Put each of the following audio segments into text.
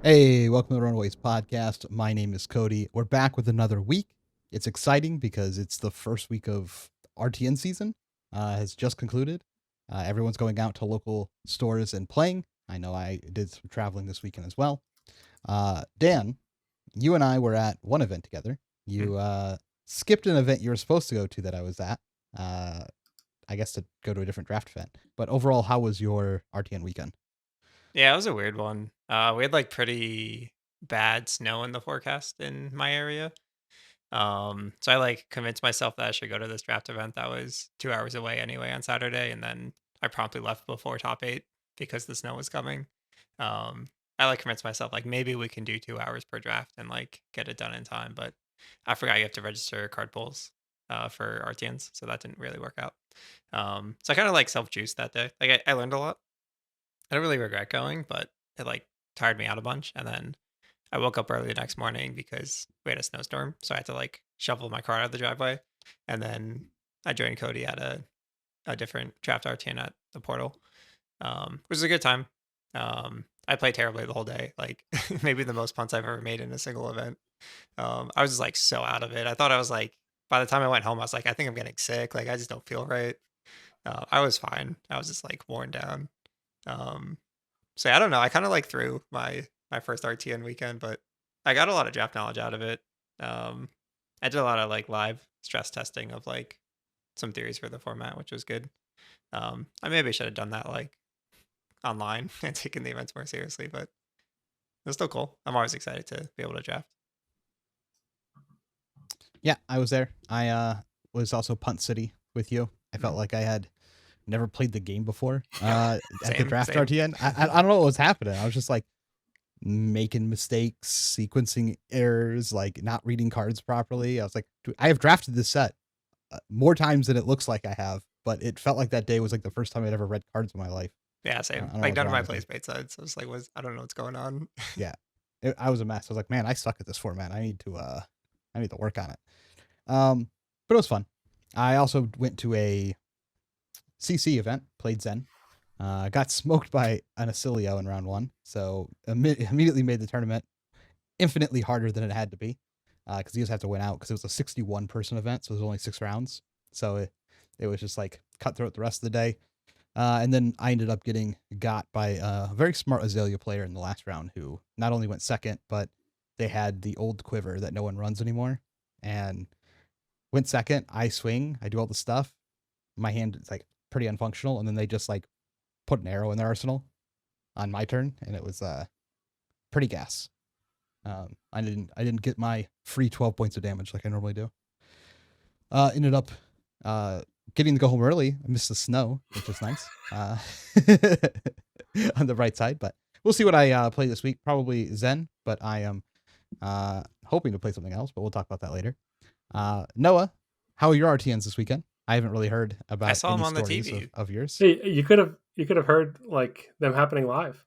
Hey, welcome to the Runaways podcast. My name is Cody. We're back with another week. It's exciting because it's the first week of RTN season. Has just concluded. Everyone's going out to local stores and playing. I know I did some traveling this weekend as well. Dan, you and I were at one event together. Hmm. You skipped an event you were supposed to go to that I was at. Uh, I guess to go to a different draft event. But overall, how was your RTN weekend? Yeah, it was a weird one. We had like pretty bad snow in the forecast in my area. So I like convinced myself that I should go to this draft event that was 2 hours away anyway on Saturday, and then I promptly left before top eight because the snow was coming. Um, I like convinced myself like maybe we can do 2 hours per draft and like get it done in time, but I forgot you have to register card pulls for RTNs, so that didn't really work out. So I kind of like self juiced that day. Like I learned a lot. I don't really regret going, but it like tired me out a bunch. And then I woke up early the next morning because we had a snowstorm. So I had to like shovel my car out of the driveway. And then I joined Cody at a different draft RTN at the portal, which was a good time. I played terribly the whole day, like maybe the most punts I've ever made in a single event. I was just like so out of it. I thought I was like, by the time I went home, I was like, I think I'm getting sick. Like, I just don't feel right. I was fine. I was just like worn down. Um, so yeah, I don't know. I kind of like threw my first RTN weekend, but I got a lot of draft knowledge out of it. Um, I did a lot of like live stress testing of like some theories for the format, which was good. I maybe should have done that like online and taken the events more seriously, but it was still cool. I'm always excited to be able to draft. Yeah, I was there. I was also Punt City with you. I felt Mhm. like I had never played the game before at the Same, draft same. RTN. I don't know what was happening. I was just like making mistakes, sequencing errors, like not reading cards properly. I was like, I have drafted this set more times than it looks like I have, but it felt like that day was like the first time I'd ever read cards in my life. Yeah, I same. don't know Like what's none of wrong my with me. plays made sense. I was like, was I don't know what's going on. Yeah, I was a mess. I was like, man, I suck at this format. I need to work on it. But it was fun. I also went to a CC event, played Zen. Got smoked by an Acilio in round one, so immediately made the tournament infinitely harder than it had to be because you just have to win out because it was a 61 person event, so it was only 6 rounds. So it was just like cutthroat the rest of the day. And then I ended up getting got by a very smart Azalea player in the last round who not only went second, but they had the old quiver that no one runs anymore. And went second. I swing, I do all the stuff. My hand is like pretty unfunctional, and then they just like put an arrow in their arsenal on my turn, and it was pretty gas. I didn't get my free 12 points of damage like I normally do. Ended up getting to go home early. I missed the snow, which is nice. On the bright side, but we'll see what I play this week. Probably Zen, but I am hoping to play something else. But we'll talk about that later. Noah, how are your RTNs this weekend? I haven't really heard I about saw him any on the stories TV. of yours. Hey, you could have heard like them happening live.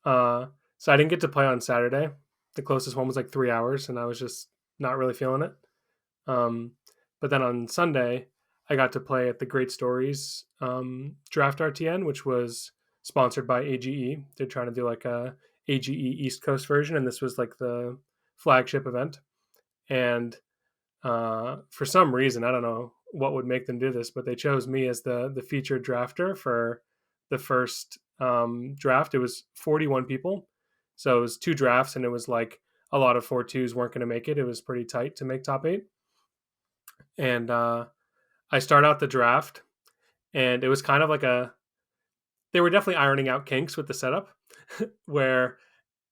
Uh, so I didn't get to play on Saturday. The closest one was like 3 hours, and I was just not really feeling it. Um, but then on Sunday, I got to play at the Great Stories Draft RTN, which was sponsored by AGE. They're trying to do like a AGE East Coast version, and this was like the flagship event. And for some reason, I don't know what would make them do this, but they chose me as the featured drafter for the first draft. It was 41 people, so it was two drafts, and it was like a lot of 4-2s weren't going to make it. It was pretty tight to make top eight, and I start out the draft, and it was kind of like a they were definitely ironing out kinks with the setup, where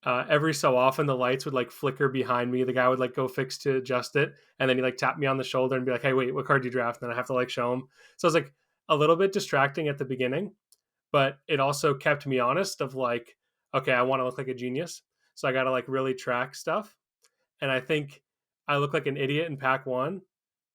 every so often the lights would like flicker behind me. The guy would like go fix to adjust it, and then he like tap me on the shoulder and be like, "Hey, wait, what card do you draft?" And then I have to like show him. So it was like a little bit distracting at the beginning, but it also kept me honest. Of like, okay, I want to look like a genius, so I got to like really track stuff. And I think I look like an idiot in pack one,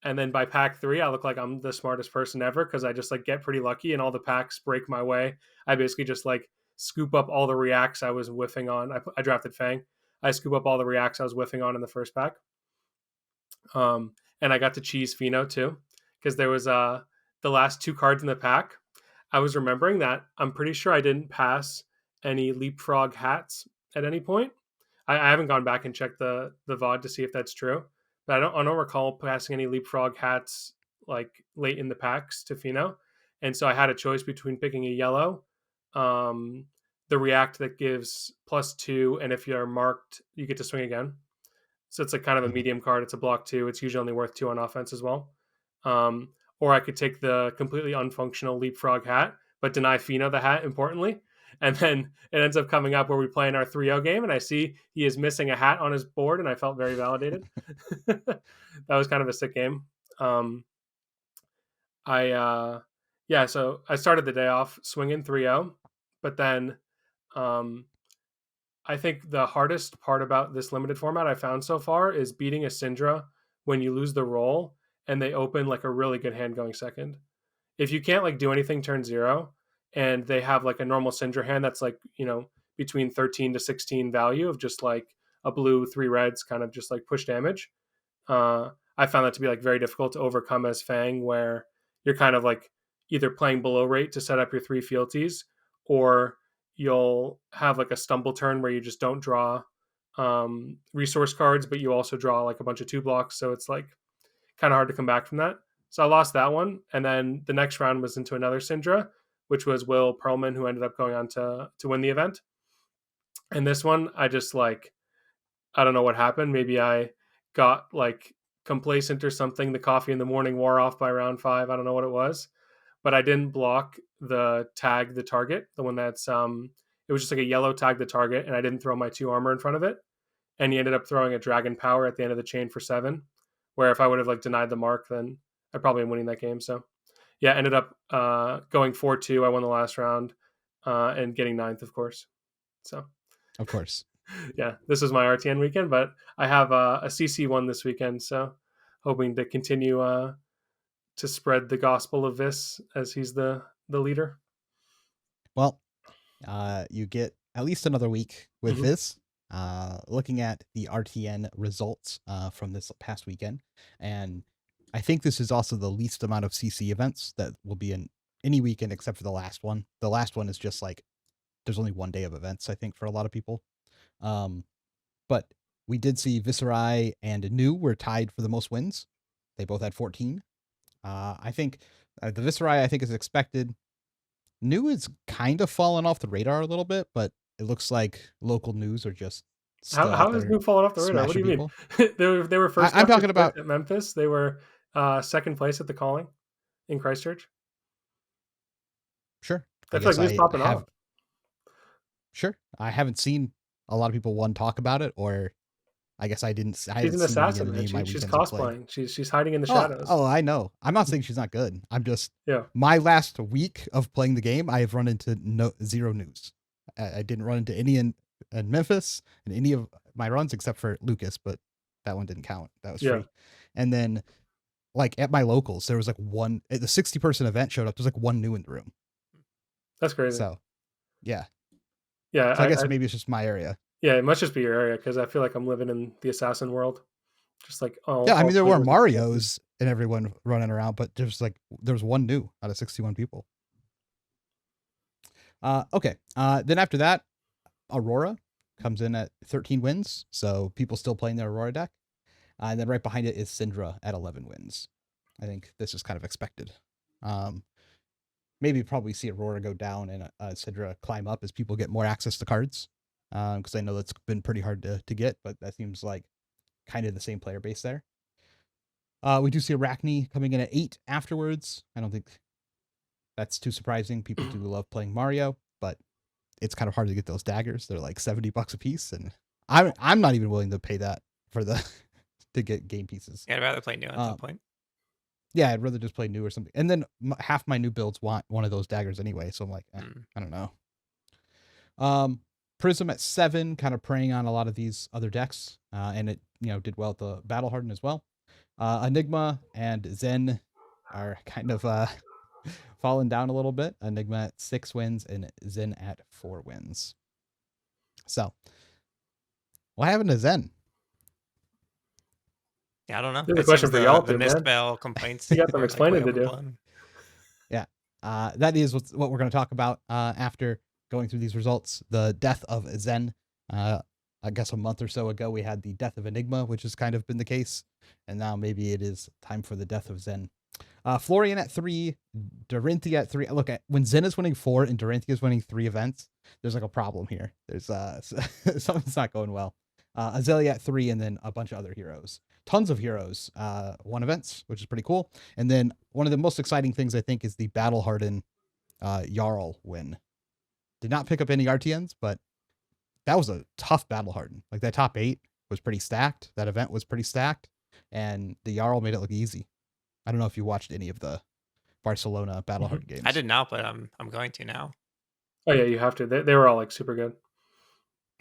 and then by pack three, I look like I'm the smartest person ever because I just like get pretty lucky and all the packs break my way. I basically just like scoop up all the reacts I was whiffing on. I drafted Fang. I scoop up all the reacts I was whiffing on in the first pack. And I got to cheese Fino too because there was the last two cards in the pack. I was remembering that I'm pretty sure I didn't pass any leapfrog hats at any point. I haven't gone back and checked the VOD to see if that's true, but I don't recall passing any leapfrog hats like late in the packs to Fino, and so I had a choice between picking a yellow, um, the react that gives +2, and if you're marked, you get to swing again. So it's like kind of a Mhm. medium card. It's a block 2. It's usually only worth 2 on offense as well. Or I could take the completely unfunctional leapfrog hat, but deny Fino the hat, importantly. And then it ends up coming up where we play in our 3-0 game, and I see he is missing a hat on his board, and I felt very validated. That was kind of a sick game. So I started the day off swinging 3-0, but then I think the hardest part about this limited format I found so far is beating a Syndra when you lose the roll and they open like a really good hand going second. If you can't like do anything turn 0 and they have like a normal Syndra hand that's like, between 13 to 16 value of just like a blue, 3 reds kind of just like push damage. I found that to be like very difficult to overcome as Fang, where you're kind of like either playing below rate to set up your 3 fealties, or you'll have like a stumble turn where you just don't draw resource cards, but you also draw like a bunch of 2 blocks. So it's like kind of hard to come back from that. So I lost that one. And then the next round was into another Syndra, which was Will Perlman, who ended up going on to win the event. And this one, I just like, I don't know what happened. Maybe I got like complacent or something. The coffee in the morning wore off by round 5. I don't know what it was, but I didn't block the tag the target, the one that's it was just like a yellow tag the target, and I didn't throw my 2 armor in front of it. And he ended up throwing a dragon power at the end of the chain for 7, where if I would have like denied the mark, then I probably am winning that game. So yeah, ended up going 4-2. I won the last round and getting 9th, of course. So Of course. yeah, this was my RTN weekend, but I have a CC one this weekend, so hoping to continue to spread the gospel of Vis as he's the leader. Well, you get at least another week with Mhm. this. Looking at the RTN results from this past weekend, and I think this is also the least amount of CC events that will be in any weekend except for the last one. The last one is just like there's only one day of events, I think, for a lot of people. But we did see Viserai and New were tied for the most wins. They both had 14. I think the Viserai, I think, is expected. New is kind of fallen off the radar a little bit, but it looks like local news are just still out How is there New falling off the radar? What do smashing you mean? people. They were first I'm after talking Split about at Memphis. They were second place at the Calling in Christchurch. sure. I I feel like guess New's I popping have off. sure. I haven't seen a lot of people talk about it, or I guess I She's hadn't an seen any assassin, of man. my She's weekends of played. cosplaying. She's hiding in the Oh, shadows. oh, I know. I'm not saying she's not good. I'm just Yeah. my last week of playing the game, I have run into zero news. I didn't run into any in Memphis and any of my runs except for Lucas, but that one didn't count. That was Yeah. free. And then like at my locals, there was like one at the 60-person event showed up. There's like one new in the room. That's crazy. So yeah. Yeah. So I guess maybe it's just my area. Yeah, it must just be your area because I feel like I'm living in the assassin world. Just like Yeah, I mean there were players. Marios and everyone running around, but there's like there was one new out of 61 people. Okay. Then after that, Aurora comes in at 13 wins, so people still playing their Aurora deck. And then right behind it is Syndra at 11 wins. I think this is kind of expected. Maybe probably see Aurora go down and Syndra climb up as people get more access to cards. Because I know that's been pretty hard to get, but that seems like kind of the same player base there. We do see Arachne coming in at 8 afterwards. I don't think that's too surprising. People do love playing Mario, but it's kind of hard to get those daggers. They're like $70 a piece, and I'm not even willing to pay that for the to get game pieces. Yeah, I'd rather play new at that point. Yeah, I'd rather just play new or something. And then half my new builds want one of those daggers anyway, so I'm like, I don't know. Prism at 7, kind of preying on a lot of these other decks, and it did well at the Battle Harden as well. Enigma and Zen are kind of fallen down a little bit. Enigma at 6 wins and Zen at 4 wins. So, what happened to Zen? Yeah, I don't know. There's a question for y'all the too, man. Mistbell complaints. You got some are, explaining way to do. overblown. Yeah, that is what we're going to talk about after going through these results. The death of Zen. I guess a month or so ago, we had the death of Enigma, which has kind of been the case. And now maybe it is time for the death of Zen. Florian at 3, Dorinthia at 3. Look, when Zen is winning 4 and Dorinthia is winning 3 events, there's like a problem here. There's something's not going well. Azalea at 3, and then a bunch of other heroes. Tons of heroes won events, which is pretty cool. And then one of the most exciting things, I think, is the Battle Harden Jarl win. Did not pick up any RTNs, but that was a tough Battle Harden. Like, that top 8 was pretty stacked. That event was pretty stacked. And the Jarl made it look easy. I don't know if you watched any of the Barcelona Battle Harden games. I did not, but I'm going to now. Oh yeah, you have to. They were all like super good.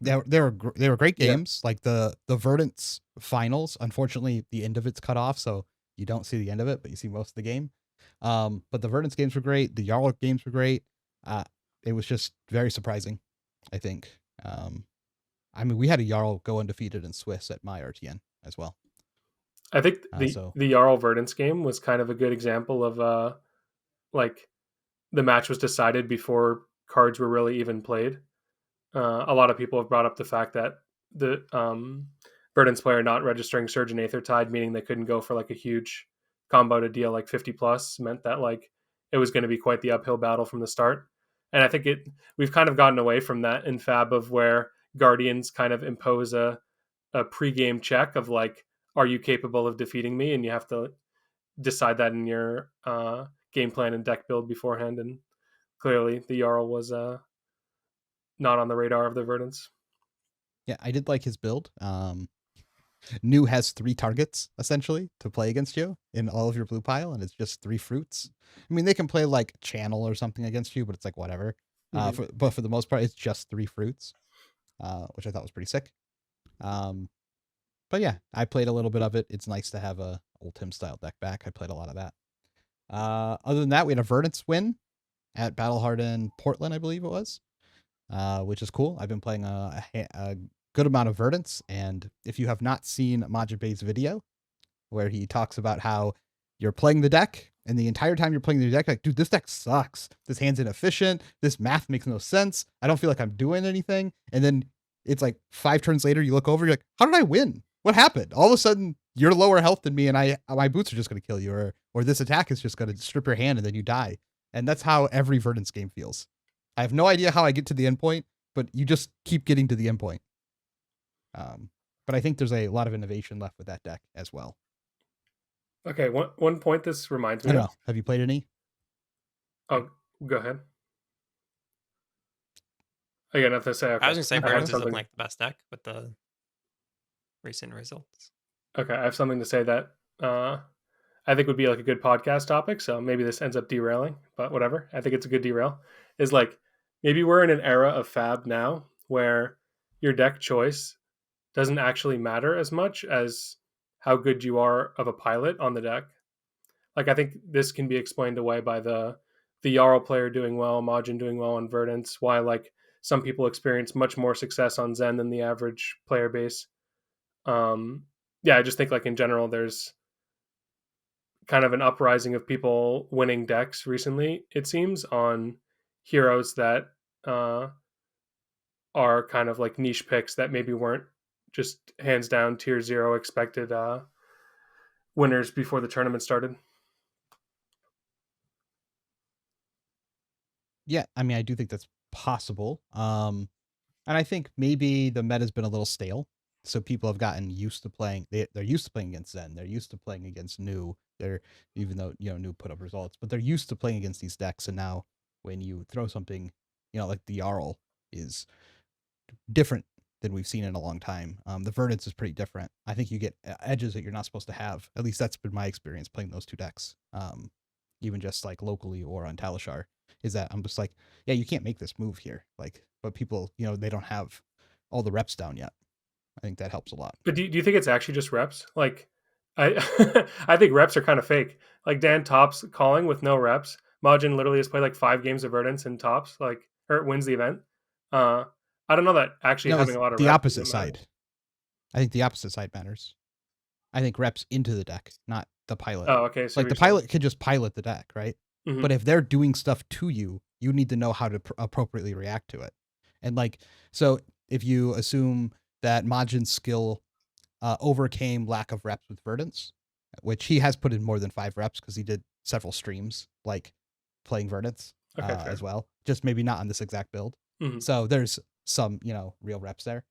They were great games. Yeah. Like the Verdant's finals. Unfortunately, the end of it's cut off, so you don't see the end of it, but you see most of the game. But the Verdant's games were great. The Jarl games were great. It was just very surprising, I think. I mean, we had a Jarl go undefeated in Swiss at my RTN as well. I think the Jarl Verdant's game was kind of a good example of like the match was decided before cards were really even played. A lot of people have brought up the fact that the Verdant's player not registering Surge and Aethertide, meaning they couldn't go for like a huge combo to deal like 50 plus, meant that like it was going to be quite the uphill battle from the start. And I think we've kind of gotten away from that in FAB, of where Guardians kind of impose a pre-game check of like, are you capable of defeating me? And you have to decide that in your game plan and deck build beforehand. And clearly the Jarl was not on the radar of the Verdants. Yeah, I did like his build. New has 3 targets essentially to play against you in all of your blue pile, and it's just 3 fruits. I mean, they can play like Channel or something against you, but it's like whatever. But for the most part, it's just 3 fruits, which I thought was pretty sick. But yeah, I played a little bit of it. It's nice to have a old Tim style deck back. I played a lot of that. Other than that, we had a Verdant's win at Battle Harden Portland, I believe it was, which is cool. I've been playing a good amount of Verdants, and if you have not seen Majibei's video where he talks about how you're playing the deck, and the entire time you're playing the deck, like, dude, this deck sucks. This hand's inefficient. This math makes no sense. I don't feel like I'm doing anything. And then it's like 5 turns later, you look over, you're like, how did I win? What happened? All of a sudden, you're lower health than me, and my boots are just going to kill you, or this attack is just going to strip your hand, and then you die. And that's how every Verdant's game feels. I have no idea how I get to the end point, but you just keep getting to the end point. But I think there's a lot of innovation left with that deck as well. Okay, one point this reminds me I don't know. Have you played any? Oh, go ahead. I got nothing to say. Okay. I was going to say Verdants is looking like the best deck with the recent results. Okay, I have something to say that I think would be like a good podcast topic, so maybe this ends up derailing, but whatever. I think it's a good derail. Is like, maybe we're in an era of FAB now where your deck choice doesn't actually matter as much as how good you are of a pilot on the deck. Like, I think this can be explained away by the Jarl player doing well, Majin doing well on Verdants, why like some people experience much more success on Zen than the average player base. Yeah, I just think like in general, there's kind of an uprising of people winning decks recently, it seems, on heroes that are kind of like niche picks that maybe weren't just hands down tier 0 expected winners before the tournament started. Yeah, I mean, I do think that's possible. And I think maybe the meta's been a little stale. So people have gotten used to playing. They're used to playing against Zen. They're used to playing against New. Even though New put up results, but they're used to playing against these decks. And now when you throw something, like the Jarl is different than we've seen in a long time. The Verdance is pretty different. I think you get edges that you're not supposed to have. At least that's been my experience playing those 2 decks. Even just like locally or on Talishar, is that I'm just like, yeah, you can't make this move here. Like, but people, they don't have all the reps down yet. I think that helps a lot. But do you think it's actually just reps? Like, I I think reps are kind of fake. Like, Dan tops calling with no reps. Majin literally has played like 5 games of Verdance and tops, like, or wins the event. I don't know that actually having a lot of the reps opposite side. I think the opposite side matters. I think reps into the deck, not the pilot. Oh, okay. So like the pilot could just pilot the deck, right? Mm-hmm. But if they're doing stuff to you, you need to know how to appropriately react to it. And like, so if you assume that Majin's skill overcame lack of reps with Verdance, which he has put in more than 5 reps because he did several streams like playing Verdance Okay, fair. as well, just maybe not on this exact build. Mhm. So there's some, real reps there.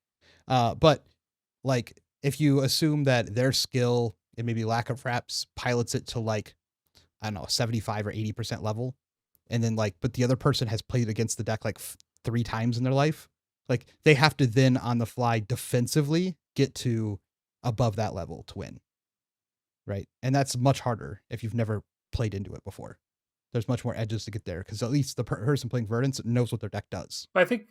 But like if you assume that their skill and maybe lack of reps pilots it to like, I don't know, 75 or 80% level, and then like, but the other person has played against the deck like 3 times in their life, like they have to then on the fly defensively get to above that level to win. Right. And that's much harder if you've never played into it before. There's much more edges to get there because at least the person playing Verdance knows what their deck does. I think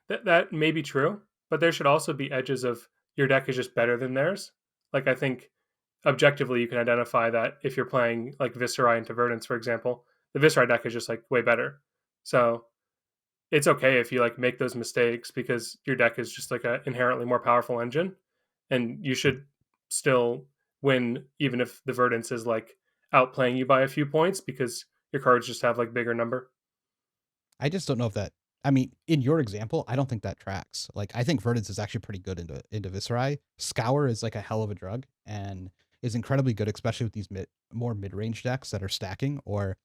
that may be true, but there should also be edges of your deck is just better than theirs. Like I think objectively you can identify that if you're playing like Viserai into Verdance, for example, the Viserai deck is just like way better. So it's okay if you like make those mistakes because your deck is just like an inherently more powerful engine, and you should still win even if the Verdance is like outplaying you by a few points because your cards just have like bigger number. I just don't know if that. I mean, in your example, I don't think that tracks. Like, I think Verdance is actually pretty good into Viserai. Scour is like a hell of a drug and is incredibly good, especially with these more mid range decks that are stacking. Or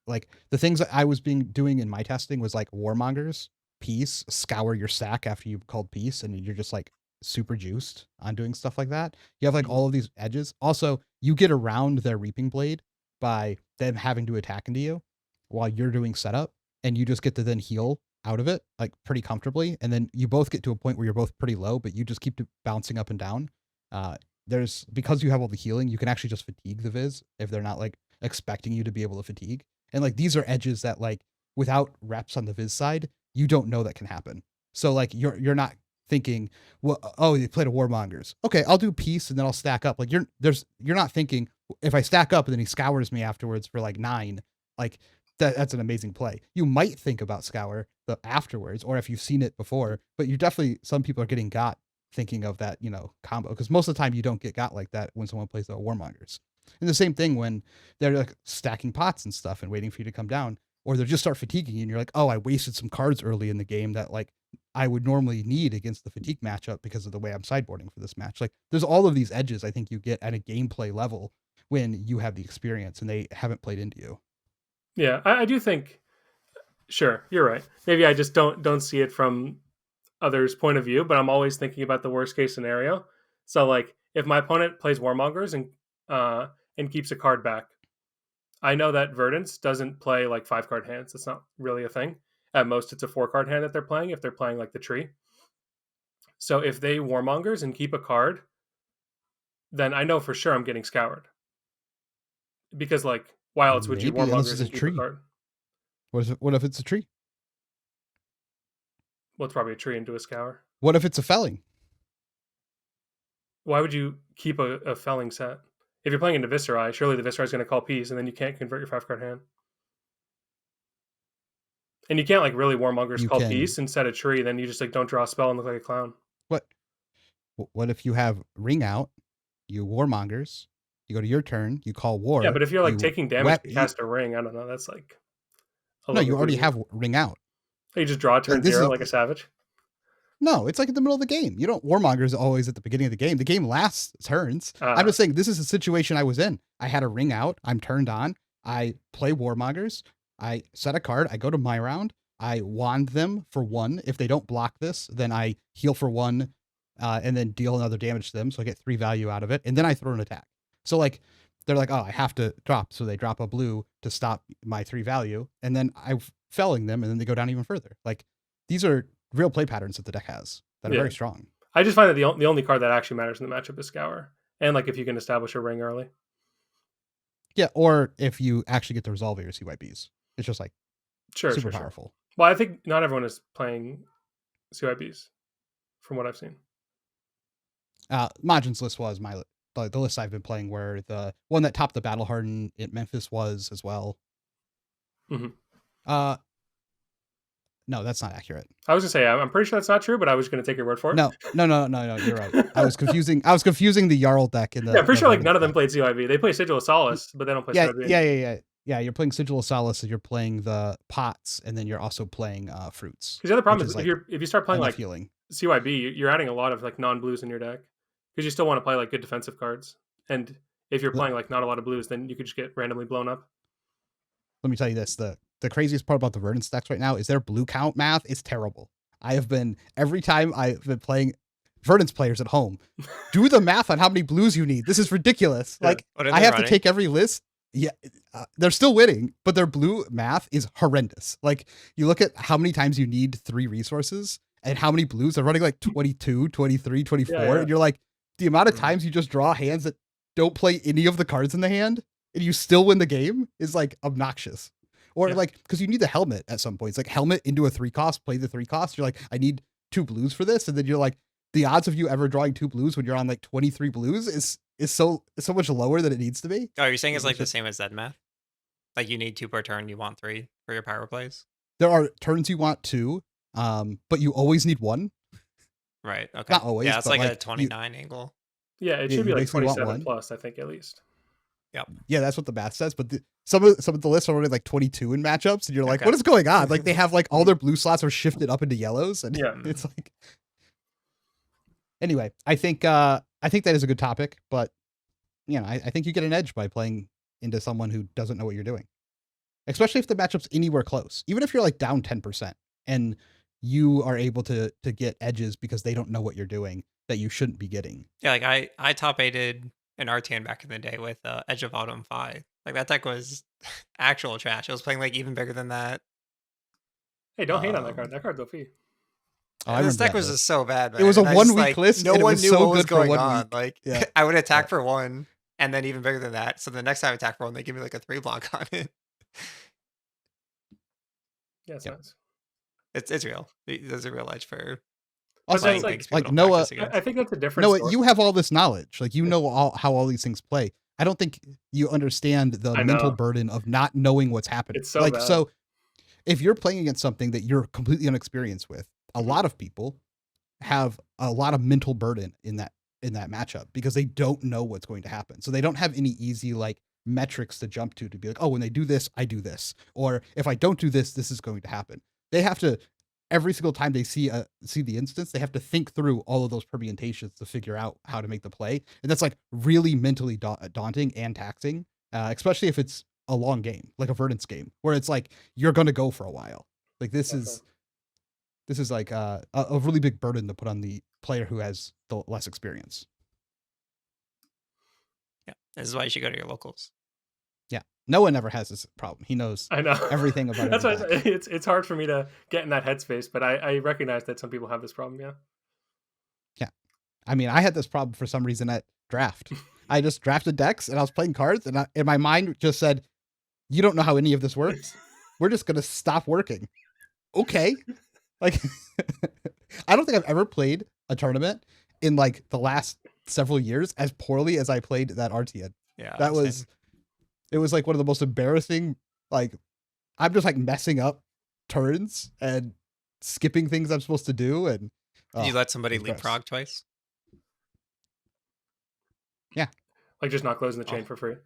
like the things that I was doing in my testing was like Warmongers, Peace, Scour your stack after you called Peace, and you're just like super juiced on doing stuff like that. You have like all of these edges. Also, you get around their Reaping Blade by them having to attack into you while you're doing setup, and you just get to then heal out of it like pretty comfortably, and then you both get to a point where you're both pretty low, but you just keep bouncing up and down. There's because you have all the healing, you can actually just fatigue the Viz if they're not like expecting you to be able to fatigue. And like these are edges that like without reps on the Viz side, you don't know that can happen. So like you're not thinking, well, oh, they played a Warmongers. Okay, I'll do Peace and then I'll stack up. Like you're not thinking if I stack up and then he scours me afterwards for like 9, like that's an amazing play. You might think about Scour afterwards, or if you've seen it before, but you definitely, some people are getting got thinking of that, combo. Because most of the time you don't get got like that when someone plays the Warmongers. And the same thing when they're like stacking pots and stuff and waiting for you to come down, or they'll just start fatiguing you and you're like, oh, I wasted some cards early in the game that like I would normally need against the fatigue matchup because of the way I'm sideboarding for this match. Like there's all of these edges I think you get at a gameplay level when you have the experience and they haven't played into you. Yeah, I do think. Sure, you're right. Maybe I just don't see it from others' point of view, but I'm always thinking about the worst case scenario. So, like, if my opponent plays Warmongers and keeps a card back, I know that Verdance doesn't play like 5-card hands. That's not really a thing. At most, it's a 4-card hand that they're playing if they're playing like the tree. So if they Warmongers and keep a card, then I know for sure I'm getting scoured. Because like, why else would you Maybe, unless Warmongers it's and a keep tree. a card? What if it's a tree? Well, it's probably a tree into a scour. What if it's a felling? Why would you keep a felling set? If you're playing into Viserai, surely the Viserai is going to call Peace, and then you can't convert your 5-card hand. And you can't like really Warmongers You call can. Peace and set a tree, then you just like don't draw a spell and look like a clown. What if you have Ring out, you Warmongers, you go to your turn, you call War. Yeah, but if you're like taking damage to cast a ring, I don't know. That's like no, you already have Ring out. You just draw turn 0 like a savage. No, it's like in the middle of the game. You don't Warmongers always at the beginning of the game. The game lasts turns. I'm just saying this is a situation I was in. I had a Ring out. I'm turned on. I play Warmongers. I set a card. I go to my round. I wand them for 1. If they don't block this, then I heal for 1 and then deal another damage to them. So I get 3 value out of it. And then I throw an attack. So like they're like, oh, I have to drop. So they drop a blue to stop my 3 value. And then I'm felling them and then they go down even further. Like these are real play patterns that the deck has that are very strong. I just find that the only card that actually matters in the matchup is Scour. And like if you can establish a ring early. Yeah, or if you actually get to resolve your CYBs. It's just like super powerful. Well, I think not everyone is playing CYBs from what I've seen. Majin's list was the list I've been playing, where the one that topped the Battle Harden at Memphis was as well. Mm-hmm. No, that's not accurate. I was gonna say I'm pretty sure that's not true, but I was gonna take your word for it. No, you're right. I was confusing the Jarl deck in the. Yeah, I'm pretty sure like none of them played CYB. They play Sigil of Solace, but they don't play CYB. Yeah. You're playing Sigil of Solace, and you're playing the pots, and then you're also playing fruits. Because the other problem is like, if you start playing like healing. CYB, you're adding a lot of like non-blues in your deck because you still want to play like good defensive cards. And if you're playing like not a lot of blues, then you could just get randomly blown up. Let me tell you this: the craziest part about the Verdant stacks right now is their blue count math is terrible. I have been every time I've been playing Verdant's players at home, do the math on how many blues you need. This is ridiculous. Yeah. Like What are I they have to running? take every list. Yeah, they're still winning, but their blue math is horrendous. Like you look at how many times you need 3 resources and how many blues they're running like 22, 23, 24. Yeah. And you're like, the amount of Mhm. times you just draw hands that don't play any of the cards in the hand and you still win the game is like obnoxious. Or Yeah. like, because you need the helmet at some points, like helmet into a 3 cost, play the 3 cost. You're like, I need 2 blues for this. And then you're like, the odds of you ever drawing 2 blues when you're on like 23 blues is so much lower than it needs to be. Oh, you're saying it's like It's the just- same as Zed math? Like you need 2 per turn, you want 3 for your power plays? There are turns you want 2, but you always need 1. Right. Okay. Not always, Yeah, it's but, like a like, you- 29 angle. Yeah, it Yeah, should be you like basically want 27 one. plus, I think, at least. Yeah, that's what the math says. But some of the lists are already like 22 in matchups, and you're like, Okay. what is going on? Like they have like all their blue slots are shifted up into yellows, and Yeah. it's like. Anyway, I think that is a good topic, but you know, I think you get an edge by playing into someone who doesn't know what you're doing, especially if the matchup's anywhere close. Even if you're like down 10% and you are able to get edges because they don't know what you're doing that you shouldn't be getting. Yeah, like I top aided an RTN back in the day with Edge of Autumn 5. Like that deck was actual trash. It was playing like even bigger than that. Hey, don't hate on that Um, card. That card's OP. Oh, I this remember deck that was list. just so bad, man. It was a And I 1 just, week like, list, No and it one was knew so what was good for going 1 on. week. Like Yeah. I would attack Yeah. for 1, and then even bigger than that. So the next time I attack for 1, they give me like a 3 block on it. Yeah, it's Yep. nice. It's real. There's a real edge for But Also, that's playing things people like don't Noah, practice I against. think that's a different Noah, story. you have all this knowledge. Like you know how all these things play. I don't think you understand the I mental know. burden of not knowing what's happening. It's so like bad. so if you're playing against something that you're completely unexperienced with, a lot of people have a lot of mental burden in that matchup because they don't know what's going to happen. So they don't have any easy like metrics to jump to be like, oh, when they do this, I do this. Or if I don't do this, this is going to happen. They have to every single time they see the instance, they have to think through all of those permutations to figure out how to make the play. And that's like really mentally daunting and taxing, especially if it's a long game, like a Verdance game, where it's like you're going to go for a while. Like this is like a really big burden to put on the player who has the less experience. Yeah, this is why you should go to your locals. Yeah, Noah never has this problem. He knows I know everything about that's every why deck. it's hard for me to get in that headspace, but I recognize that some people have this problem. Yeah. I mean, I had this problem for some reason at draft. I just drafted decks and I was playing cards, and my mind just said, "You don't know how any of this works. We're just gonna stop working." Okay, like I don't think I've ever played a tournament in like the last several years as poorly as I played that RTN. Yeah, That same. was it was like one of the most embarrassing. Like I'm just like messing up turns and skipping things I'm supposed to do, and Did you let somebody it's gross. leapfrog twice? Like just not closing the chain Oh. for free.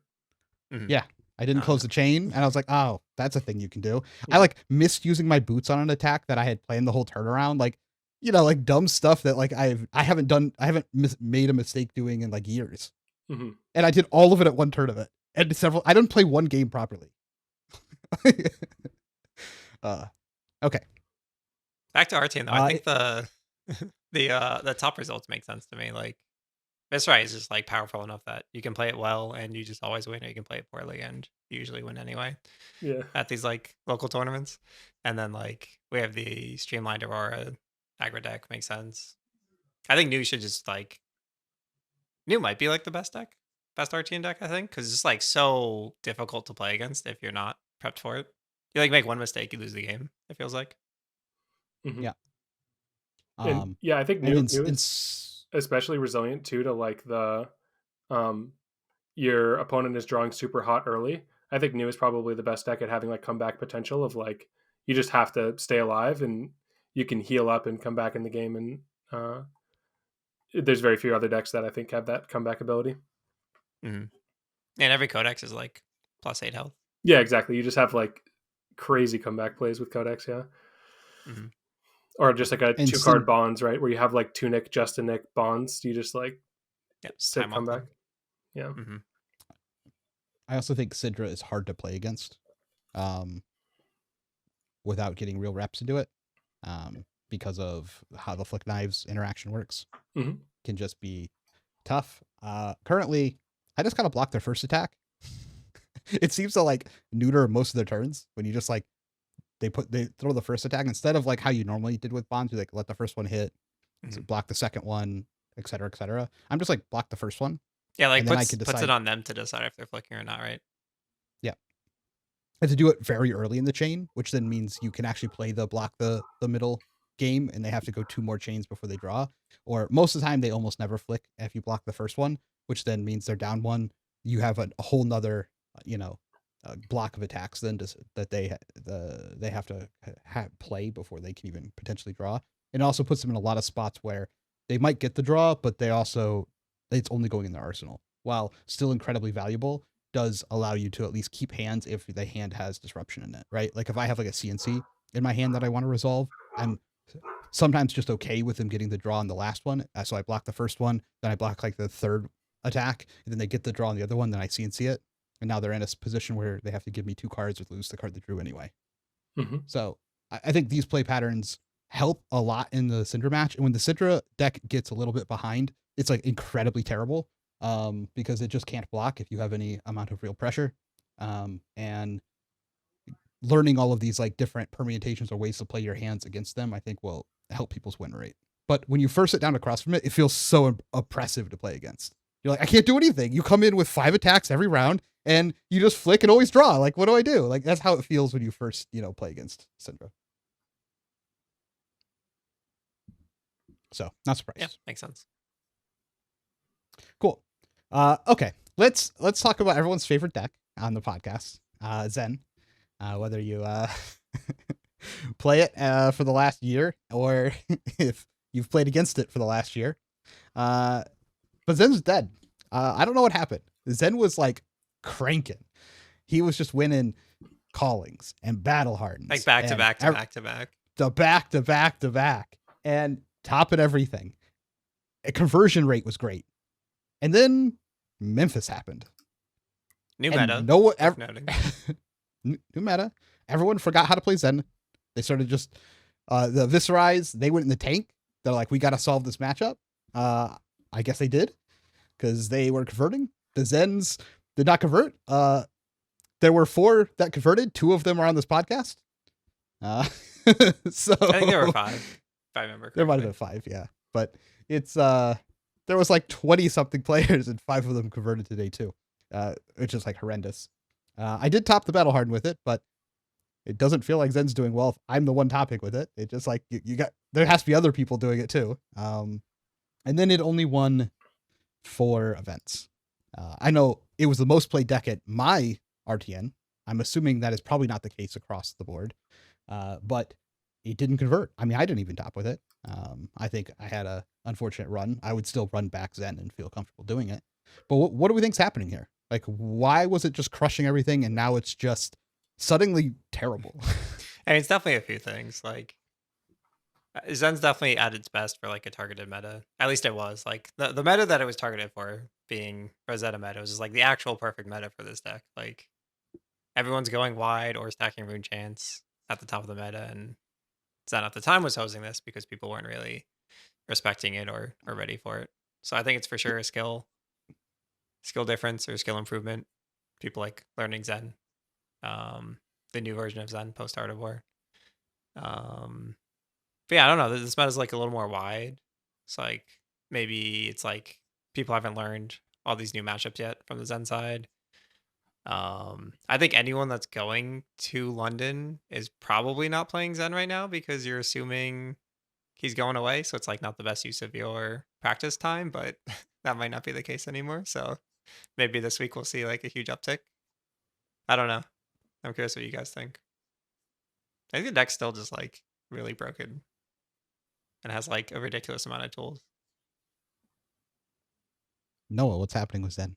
Mhm. Yeah. I didn't Oh, close no. the chain, and I was like, "Oh, that's a thing you can do." I like missed using my boots on an attack that I had planned the whole turnaround, like like dumb stuff that like I haven't made a mistake doing in like years, hmm and I did all of it at one tournament and several. I didn't play one game properly. Okay. Back to RTN though. Uh, I think the top results make sense to me. Like Viscerai is just like powerful enough that you can play it well and you just always win, or you can play it poorly and you usually win anyway Yeah. at these like local tournaments. And then like we have the streamlined Aurora aggro deck, makes sense. I think New should just like New might be like the best RTN deck, I think, because it's like so difficult to play against if you're not prepped for it. You like make one mistake, you lose the game. It feels like. Mhm. Yeah. And yeah, I think and new in is especially resilient too to like the your opponent is drawing super hot early. I think new is probably the best deck at having like comeback potential of like you just have to stay alive and you can heal up and come back in the game, and there's very few other decks that I think have that comeback ability. And every codex is like +8 health. Yeah, exactly. You just have like crazy comeback plays with Codex. Yeah. or just like a And 2-card bonds, right? Where you have like 2 Nick, just a Nick bonds. You just like sit time on comeback. them. Yeah. Mm-hmm. I also think Syndra is hard to play against, without getting real reps into it, because of how the flick knives interaction works. Mhm. Can just be tough. Currently, I just kind of block their first attack. It seems to like neuter most of their turns when you just like they throw the first attack instead of like how you normally did with bonds. You like let the first one hit, Mhm. block the second one, etc., etc. I'm just like block the first one. Yeah, like And then I puts could puts it decide- on them to decide if they're flicking or not, right? and to do it very early in the chain, which then means you can actually play the block the middle game, and they have to go 2 more chains before they draw. Or most of the time, they almost never flick if you block the first one, which then means they're down 1. You have a whole nother, block of attacks then that they have to play before they can even potentially draw. It also puts them in a lot of spots where they might get the draw, but it's only going in their arsenal. While still incredibly valuable, does allow you to at least keep hands if the hand has disruption in it, right? Like if I have like a CNC in my hand that I want to resolve, I'm sometimes just okay with them getting the draw on the last one. So I block the first one, then I block like the third attack, and then they get the draw on the other one, then I CNC it. And now they're in a position where they have to give me 2 cards or lose the card they drew anyway. Mm-hmm. So I think these play patterns help a lot in the Syndra match. And when the Syndra deck gets a little bit behind, it's like incredibly terrible, because it just can't block if you have any amount of real pressure. And learning all of these like different permutations or ways to play your hands against them, I think will help people's win rate. But when you first sit down across from it, it feels so oppressive to play against. You're like, I can't do anything. You come in with 5 attacks every round and you just flick and always draw. Like, what do I do? Like, that's how it feels when you first, play against Syndra. So, not surprised. Yeah, makes sense. Cool. Okay. Let's talk about everyone's favorite deck on the podcast, Zen. Whether you play it for the last year or if you've played against it for the last year. But Zen's dead. I don't know what happened. Zen was like cranking. He was just winning callings and battle hardens. Like back to back to back to back. The back to back to back. And topping everything. A conversion rate was great. And then Memphis happened. New And meta. New meta. Everyone forgot how to play Zen. They started just the Viscerize. They went in the tank. They're like, we got to solve this matchup. I guess they did, because they were converting. The Zens did not convert. There were 4 that converted. 2 of them are on this podcast. So I think there were 5. If I remember correctly. There might have been 5, yeah. But it's there was like 20 something players and 5 of them converted today too, which is like horrendous. I did top the Battle Harden with it, but it doesn't feel like Zen's doing well if I'm the one topic with it. It just like there has to be other people doing it too. And then it only won 4 events. I know it was the most played deck at my RTN. I'm assuming that is probably not the case across the board, but it didn't convert. I mean, I didn't even top with it. I think I had a unfortunate run. I would still run back Zen and feel comfortable doing it. But what do we think's happening here? Like, why was it just crushing everything and now it's just suddenly terrible? I mean, it's definitely a few things. Like, Zen's definitely at its best for like a targeted meta. At least it was. Like the meta that it was targeted for, being Rosetta meta, was just like the actual perfect meta for this deck. Like, everyone's going wide or stacking Rune Chance at the top of the meta, and Zen at the time was hosing this because people weren't really respecting it or ready for it. So I think it's for sure a skill difference or skill improvement. People like learning Zen, the new version of Zen post Art of War. But yeah, I don't know. This meta is like a little more wide. It's like maybe it's like people haven't learned all these new matchups yet from the Zen side. I think anyone that's going to London is probably not playing Zen right now because you're assuming he's going away. So it's like not the best use of your practice time, but that might not be the case anymore. So maybe this week we'll see like a huge uptick. I don't know. I'm curious what you guys think. I think the deck's still just like really broken and has like a ridiculous amount of tools. Noah, what's happening with Zen?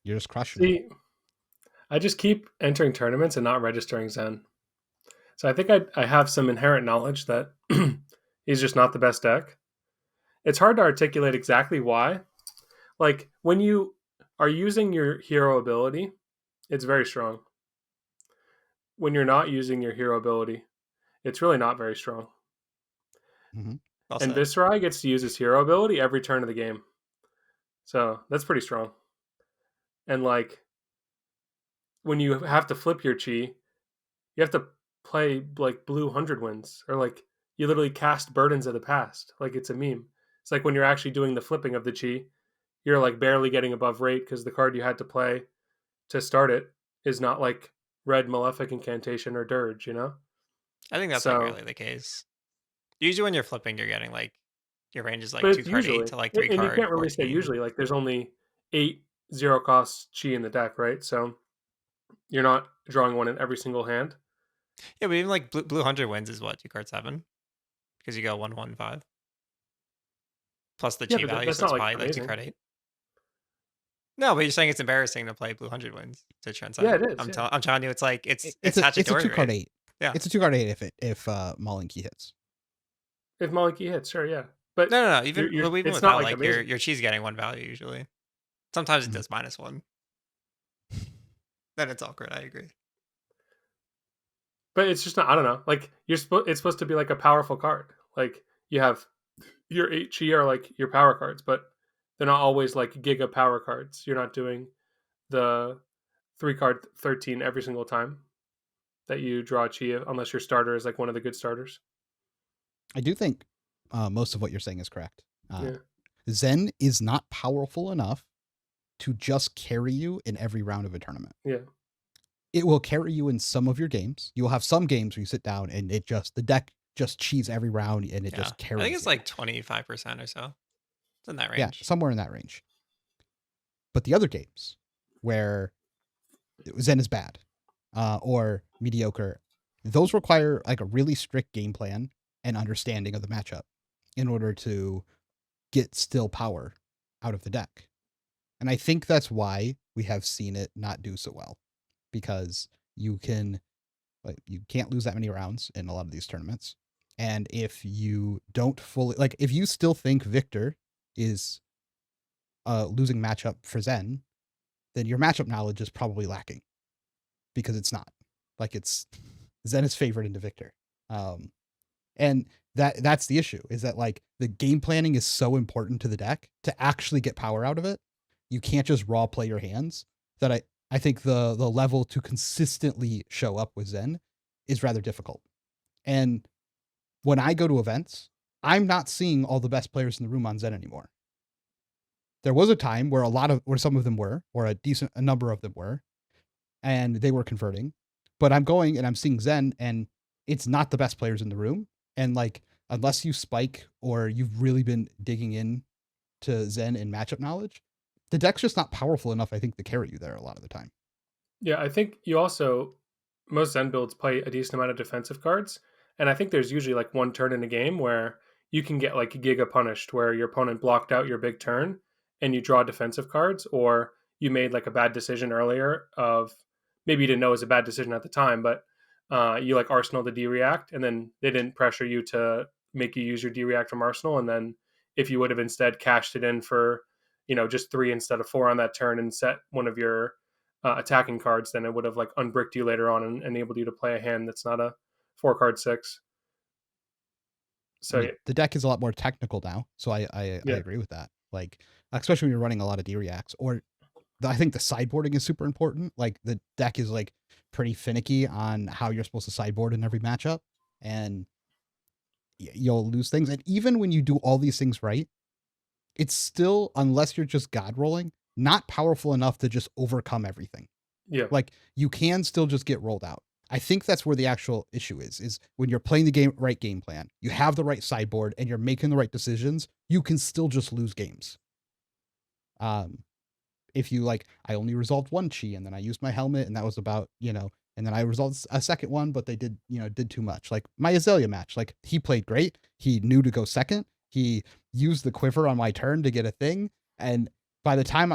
You're just crushing it. See, I just keep entering tournaments and not registering Zen. So I think I have some inherent knowledge that he's just not the best deck. It's hard to articulate exactly why. Like when you are using your hero ability, it's very strong. When you're not using your hero ability, it's really not very strong. Mhm. Well And said. Viserai gets to use his hero ability every turn of the game. So that's pretty strong. And like when you have to flip your chi, you have to play like blue 100 wins, or like you literally cast Burdens of the Past. Like it's a meme. It's like when you're actually doing the flipping of the chi, you're like barely getting above rate because the card you had to play to start it is not like Red Malefic Incantation or Dirge, you know? I think that's like So, rarely the case. Usually when you're flipping, you're getting like your range is like but 2 it's card 8 usually, to like 3 and you card can't really say 14. usually, like there's only 8 0 cost chi in the deck, right? So you're not drawing one in every single hand. Yeah, but even like blue 100 wins is what, 2 card 7? Because you go 1 1 5 plus the Yeah, chi but value, that's so not it's like probably like 2 amazing. card 8. No, but you're saying it's embarrassing to play blue 100 wins to Yeah, transcend. it is. Yeah. I'm telling you, it's like it's It's a Hachidori, 2 card right? 8. Yeah. It's a 2 card 8 if Malinki hits. If Maliki hits, sure, yeah. But No. you're Even it's not without, like like amazing. your chi's getting 1 value usually. Sometimes it Mhm. does -1. Then it's awkward. I agree. But it's just not. I don't know. Like it's supposed to be like a powerful card. Like you have your 8 chi are like your power cards, but they're not always like giga power cards. You're not doing the 3 card 13 every single time that you draw chi, unless your starter is like one of the good starters. I do think most of what you're saying is correct. Yeah. Zen is not powerful enough to just carry you in every round of a tournament. Yeah. It will carry you in some of your games. You will have some games where you sit down and the deck just cheese every round and it Yeah. just I carries think it's you. like 25% or so. It's in that Yeah, range. somewhere in that range. But the other games where Zen is bad or mediocre, those require like a really strict game plan and understanding of the matchup in order to get still power out of the deck. And I think that's why we have seen it not do so well, because you can't lose that many rounds in a lot of these tournaments. And if you don't fully if you still think Victor is a losing matchup for Zen, then your matchup knowledge is probably lacking, because it's not. Like it's Zen is favored into Victor. And that's the issue, is that like the game planning is so important to the deck to actually get power out of it. You can't just raw play your hands. That I think the level to consistently show up with Zen is rather difficult. And when I go to events, I'm not seeing all the best players in the room on Zen anymore. There was a time where some of them were, or a number of them were, and they were converting. But I'm going and I'm seeing Zen, and it's not the best players in the room. And like, unless you spike or you've really been digging in to Zen and matchup knowledge, the deck's just not powerful enough, I think, to carry you there a lot of the time. Yeah, I think you also most Zen builds play a decent amount of defensive cards, and I think there's usually like one turn in a game where you can get like Giga punished, where your opponent blocked out your big turn and you draw defensive cards, or you made like a bad decision earlier of maybe you didn't know it was a bad decision at the time, but you like Arsenal the D react, and then they didn't pressure you to make you use your D react from Arsenal, and then if you would have instead cashed it in for just 3 instead of 4 on that turn and set one of your attacking cards, then it would have like unbricked you later on and enabled you to play a hand that's not a 4 card 6. I So mean, the deck is a lot more technical now, so I yeah, agree with that. Like, especially when you're running a lot of D reacts, or I think the sideboarding is super important. Like, the deck is like pretty finicky on how you're supposed to sideboard in every matchup, and you'll lose things. And even when you do all these things right, it's still, unless you're just god rolling, not powerful enough to just overcome everything. yeah, Like, you can still just get rolled out. I think that's where the actual issue is when you're playing the right game plan, you have the right sideboard, and you're making the right decisions, you can still just lose games. If you I only resolved one chi, and then I used my helmet, and that was about, and then I resolved a second one, but they did too much. Like my Azalea match, like he played great. He knew to go second. He used the quiver on my turn to get a thing. And by the time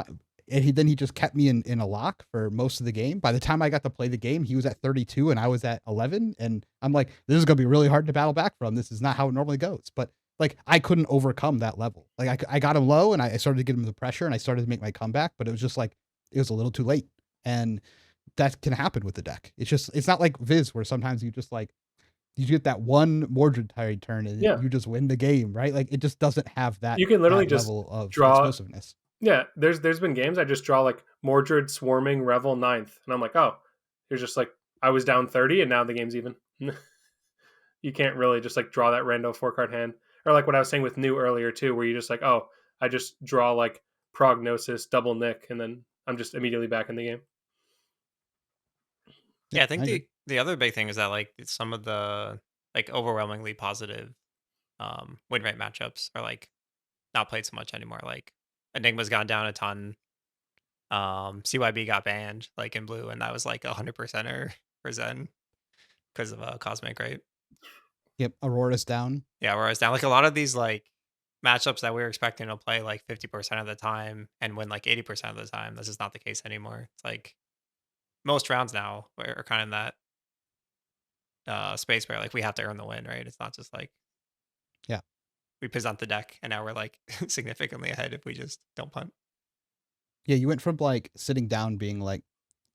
and he just kept me in a lock for most of the game. By the time I got to play the game, he was at 32 and I was at 11, and I'm like, this is gonna be really hard to battle back from. This is not how it normally goes. But like, I couldn't overcome that level. Like, I got him low, and I started to get him the pressure, and I started to make my comeback, but it was just like, it was a little too late, and that can happen with the deck. It's not like Viz, where sometimes you just like, you get that one Mordred Tide turn and Yeah. you just win the game, right? Like, it just doesn't have that. You can literally that just level of draw. explosiveness. Yeah, there's been games I just draw like Mordred, Swarming, Revel, 9th, and I'm like, oh, you're just like, I was down 30 and now the game's even. You can't really just like draw that rando 4-card hand, or like what I was saying with New earlier too, where you just like, oh, I just draw like Prognosis, double Nick, and then I'm just immediately back in the game. Yeah, I think agree. the other big thing is that like some of the like overwhelmingly positive win rate matchups are like not played so much anymore. Like Enigma's gone down a ton. CYB got banned like in blue, and that was like 100%er for Zen because of Cosmic, right? Yep, Aurora's down. Yeah, whereas now like a lot of these like matchups that we were expecting to play like 50% of the time and win like 80% of the time, this is not the case anymore. It's like most rounds now are kind of in that space where like we have to earn the win, right? It's not just like Yeah. we present the deck and now we're like significantly ahead if we just don't punt. Yeah, you went from like sitting down being like,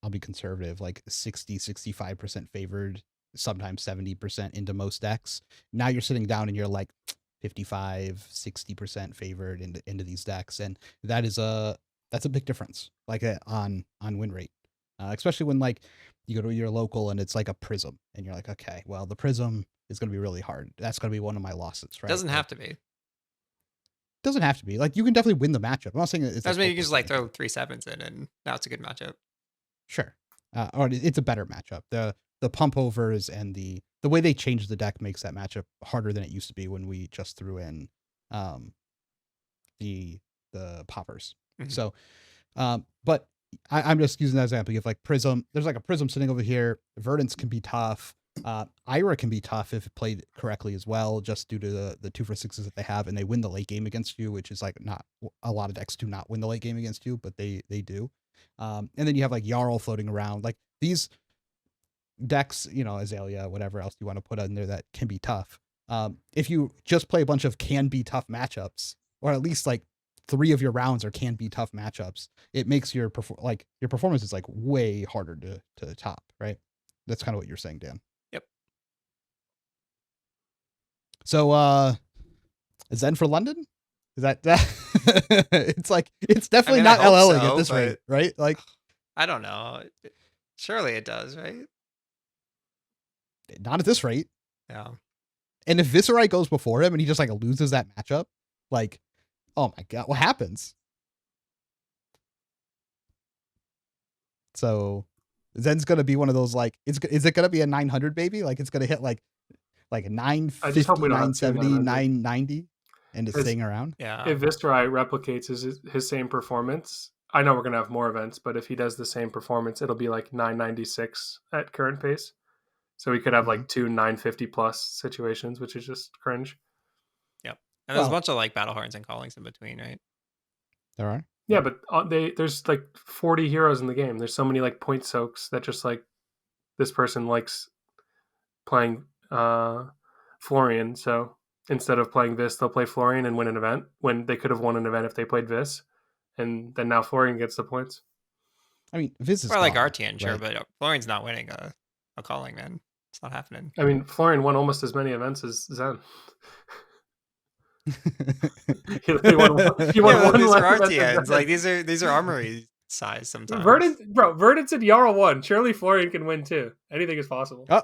I'll be conservative, like 65% favored, sometimes 70% into most decks. Now you're sitting down and you're like 55-60% favored into these decks, and that's a big difference, like on win rate, especially when like you go to your local and it's like a prism, and you're like, okay, well, the prism is going to be really hard. That's going to be one of my losses, right? Doesn't Like, have to be. doesn't have to be. Like, you can definitely win the matchup. I'm not saying it's That's like maybe you can hopeless just or like throw anything. 3 sevens in and now it's a good matchup. Sure. Or it's a better matchup. The pump overs and the way they changed the deck makes that matchup harder than it used to be when we just threw in the poppers. Mhm. So but I'm just using that example. You have like Prism. There's like a Prism sitting over here. Verdance can be tough. Ira can be tough if played correctly as well, just due to the 2-for-6s that they have, and they win the late game against you, which is like not a lot of decks do not win the late game against you, but they do. And then you have like Jarl floating around. Like, these decks, Azalea, whatever else you want to put in there that can be tough. If you just play a bunch of can be tough matchups, or at least like 3 of your rounds are can be tough matchups, it makes your performance is like way harder to top, right? That's kind of what you're saying, Dan. Yep. So Zen for London? Is that it's like, it's definitely I mean, I not hope LLing so, at this rate, but right? Like, I don't know. Surely it does, right? not at this rate. Yeah. And if Viserai goes before him and he just like loses that matchup, like, oh my god, what happens? So Zen's gonna be one of those, like, is it gonna be a 900 baby? Like, it's gonna hit like I just 950, hope we don't have 970, 2 900. 990, and it's His- staying around. Yeah. If Visterai replicates his same performance, I know we're gonna have more events, but if he does the same performance, it'll be like 996 at current pace. So we could have like 2 950 plus situations, which is just cringe. Yep. And there's a Well- bunch of like battle horns and callings in between, right? There are. Yeah, but there's like 40 heroes in the game. There's so many like point soaks that just like this person likes playing Florian. So instead of playing Vis, they'll play Florian and win an event when they could have won an event if they played Vis. And then now Florian gets the points. I mean, Viz is Or like gone, RTN, sure, right? but Florian's not winning a calling, man. It's not happening. I mean, Florian won almost as many events as Zen. He literally won, he won Yeah, but one these less are event than RTNs. Zen. Like these are armory size sometimes. Verdance and Jarl won. Surely Florian can win too. Anything is possible. Oh, I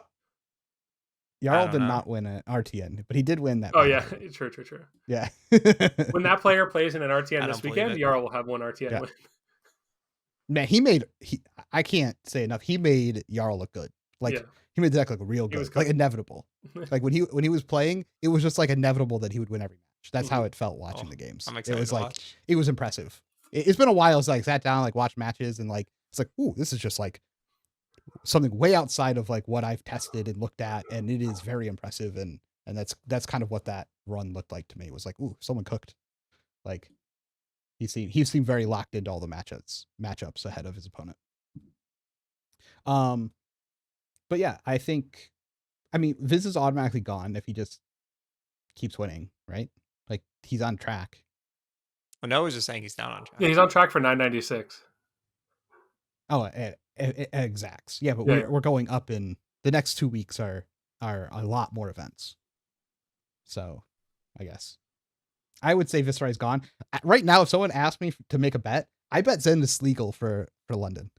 Jarl don't did know. not win an RTN, but he did win that. Oh yeah, battle. true. Yeah. When that player plays in an I RTN this don't believe weekend, it. Jarl will have one RTN Yeah. win. Man, I can't say enough. He made Jarl look good. Like, Yeah. he made the deck look real He was good, like good. inevitable. Like when he was playing, it was just like inevitable that he would win every match. That's how it felt watching Oh, the games. I'm It excited was to like, watch. it was impressive. It's been a while since I sat down, like, watched matches, and like, it's like, ooh, this is just like something way outside of like what I've tested and looked at, and it is very impressive. And that's kind of what that run looked like to me. It was like, ooh, someone cooked. Like, He seemed very locked into all the matchups ahead of his opponent. But yeah, I mean, Viz is automatically gone if he just keeps winning, right? Like, he's on track. Well, Noah was just saying he's not on track. Yeah, he's on track for 996. Oh, exacts. Yeah, but Yeah, we're going up in the next 2 weeks are a lot more events. So, I guess I would say Viscerai's gone right now. If someone asked me to make a bet, I bet Zen is legal for London.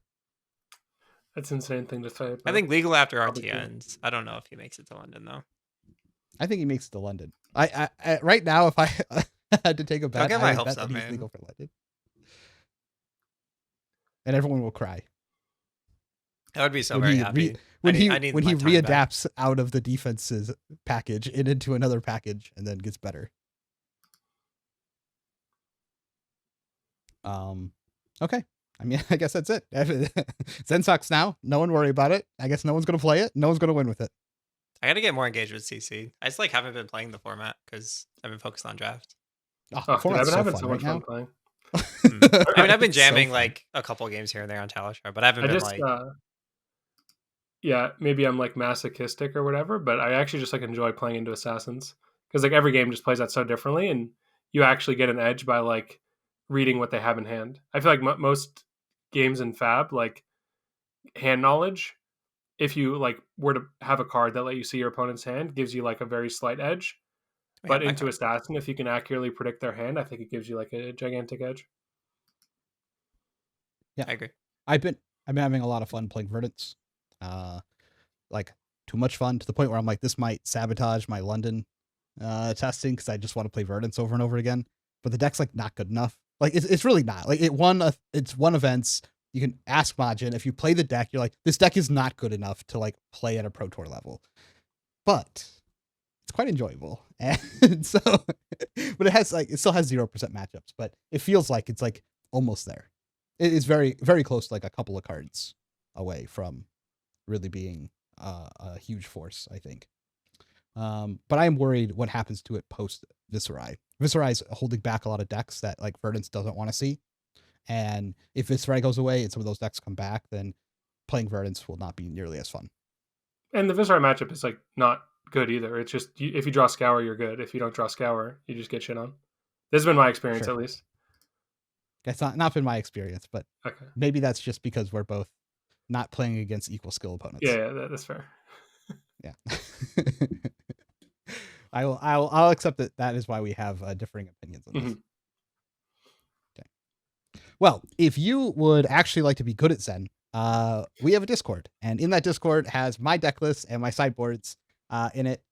That's an insane thing to say. I think legal after probably RT true. ends. I don't know if he makes it to London though. I think he makes it to London. I right now, if I had to take a bet, get my I would hopes bet that up, he's man. legal for London, and everyone will cry I would be so when very he happy. when I need he my time back. readapts out of the defense's package and into another package and then gets better. Okay. I mean, I guess that's it. Zen sucks now. No one worry about it. I guess no one's gonna play it. No one's gonna win with it. I got to get more engaged with CC. I just like haven't been playing the format because I've been focused on draft. Oh, Oh, dude, I've format's been having fun so right much fun now. playing. I mean, I've been It's so jamming fun. like a couple of games here and there on Talishar, but I haven't I been just, like. yeah, maybe I'm like masochistic or whatever, but I actually just like enjoy playing into assassins because like every game just plays out so differently, and you actually get an edge by like reading what they have in hand. I feel like most games in FAB, like hand knowledge, if you like were to have a card that let you see your opponent's hand, gives you like a very slight edge. We But have that into card. assassin, if you can accurately predict their hand, I think it gives you like a gigantic edge. Yeah, I agree. I've been having a lot of fun playing Verdants. Like too much fun to the point where I'm like, this might sabotage my London testing because I just want to play Verdants over and over again. But the deck's like not good enough. Like it's really not. Like it's won events. You can ask Majin if you play the deck, you're like, this deck is not good enough to like play at a Pro Tour level. But it's quite enjoyable. And so but it still has 0% matchups, but it feels like it's like almost there. It is very, very close to like a couple of cards away from really being a huge force, I think. But I am worried what happens to it post Viscerai. Viscerai is holding back a lot of decks that like Verdance doesn't want to see. And if Viscerai goes away and some of those decks come back, then playing Verdance will not be nearly as fun. And the Viscerai matchup is like not good either. It's just if you draw Scour, you're good. If you don't draw Scour, you just get shit on. This has been my experience, Sure. at least. That's not been my experience, but Okay. maybe that's just because we're both not playing against equal skill opponents. Yeah, that's fair. Yeah. I'll accept that is why we have differing opinions on this. Okay. Well, if you would actually like to be good at Zen, we have a Discord, and in that Discord has my deck list and my sideboards in it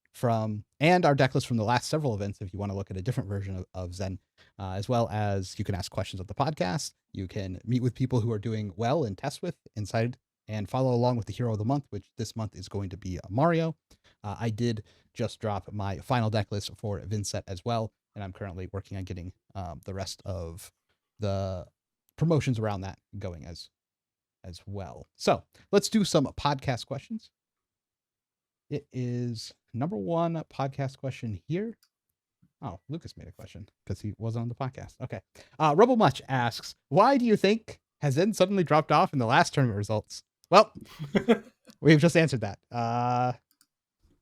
and our deck list from the last several events. If you want to look at a different version of Zen, as well as you can ask questions of the podcast, you can meet with people who are doing well and test with inside and follow along with the hero of the month, which this month is going to be Mario. I did just drop my final deck list for Vincent as well, and I'm currently working on getting the rest of the promotions around that going as well. So let's do some podcast questions. It is number one podcast question here. Oh, Lucas made a question because he wasn't on the podcast. Okay. Rebel Much asks, why do you think has Zen suddenly dropped off in the last tournament results? Well, we've just answered that.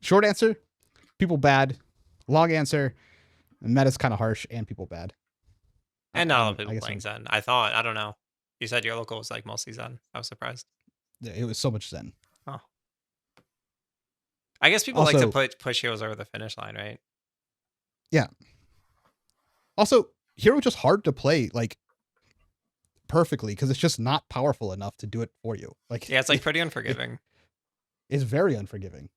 Short answer, people bad. Long answer, meta's kind of harsh and people bad. And not a lot of people playing Zen. I don't know. You said your local was like mostly Zen. I was surprised. It was so much Zen. Oh. I guess people like to push heroes over the finish line, right? Yeah. Also, hero just hard to play like perfectly because it's just not powerful enough to do it for you. Like, yeah, it's like pretty unforgiving. It's very unforgiving.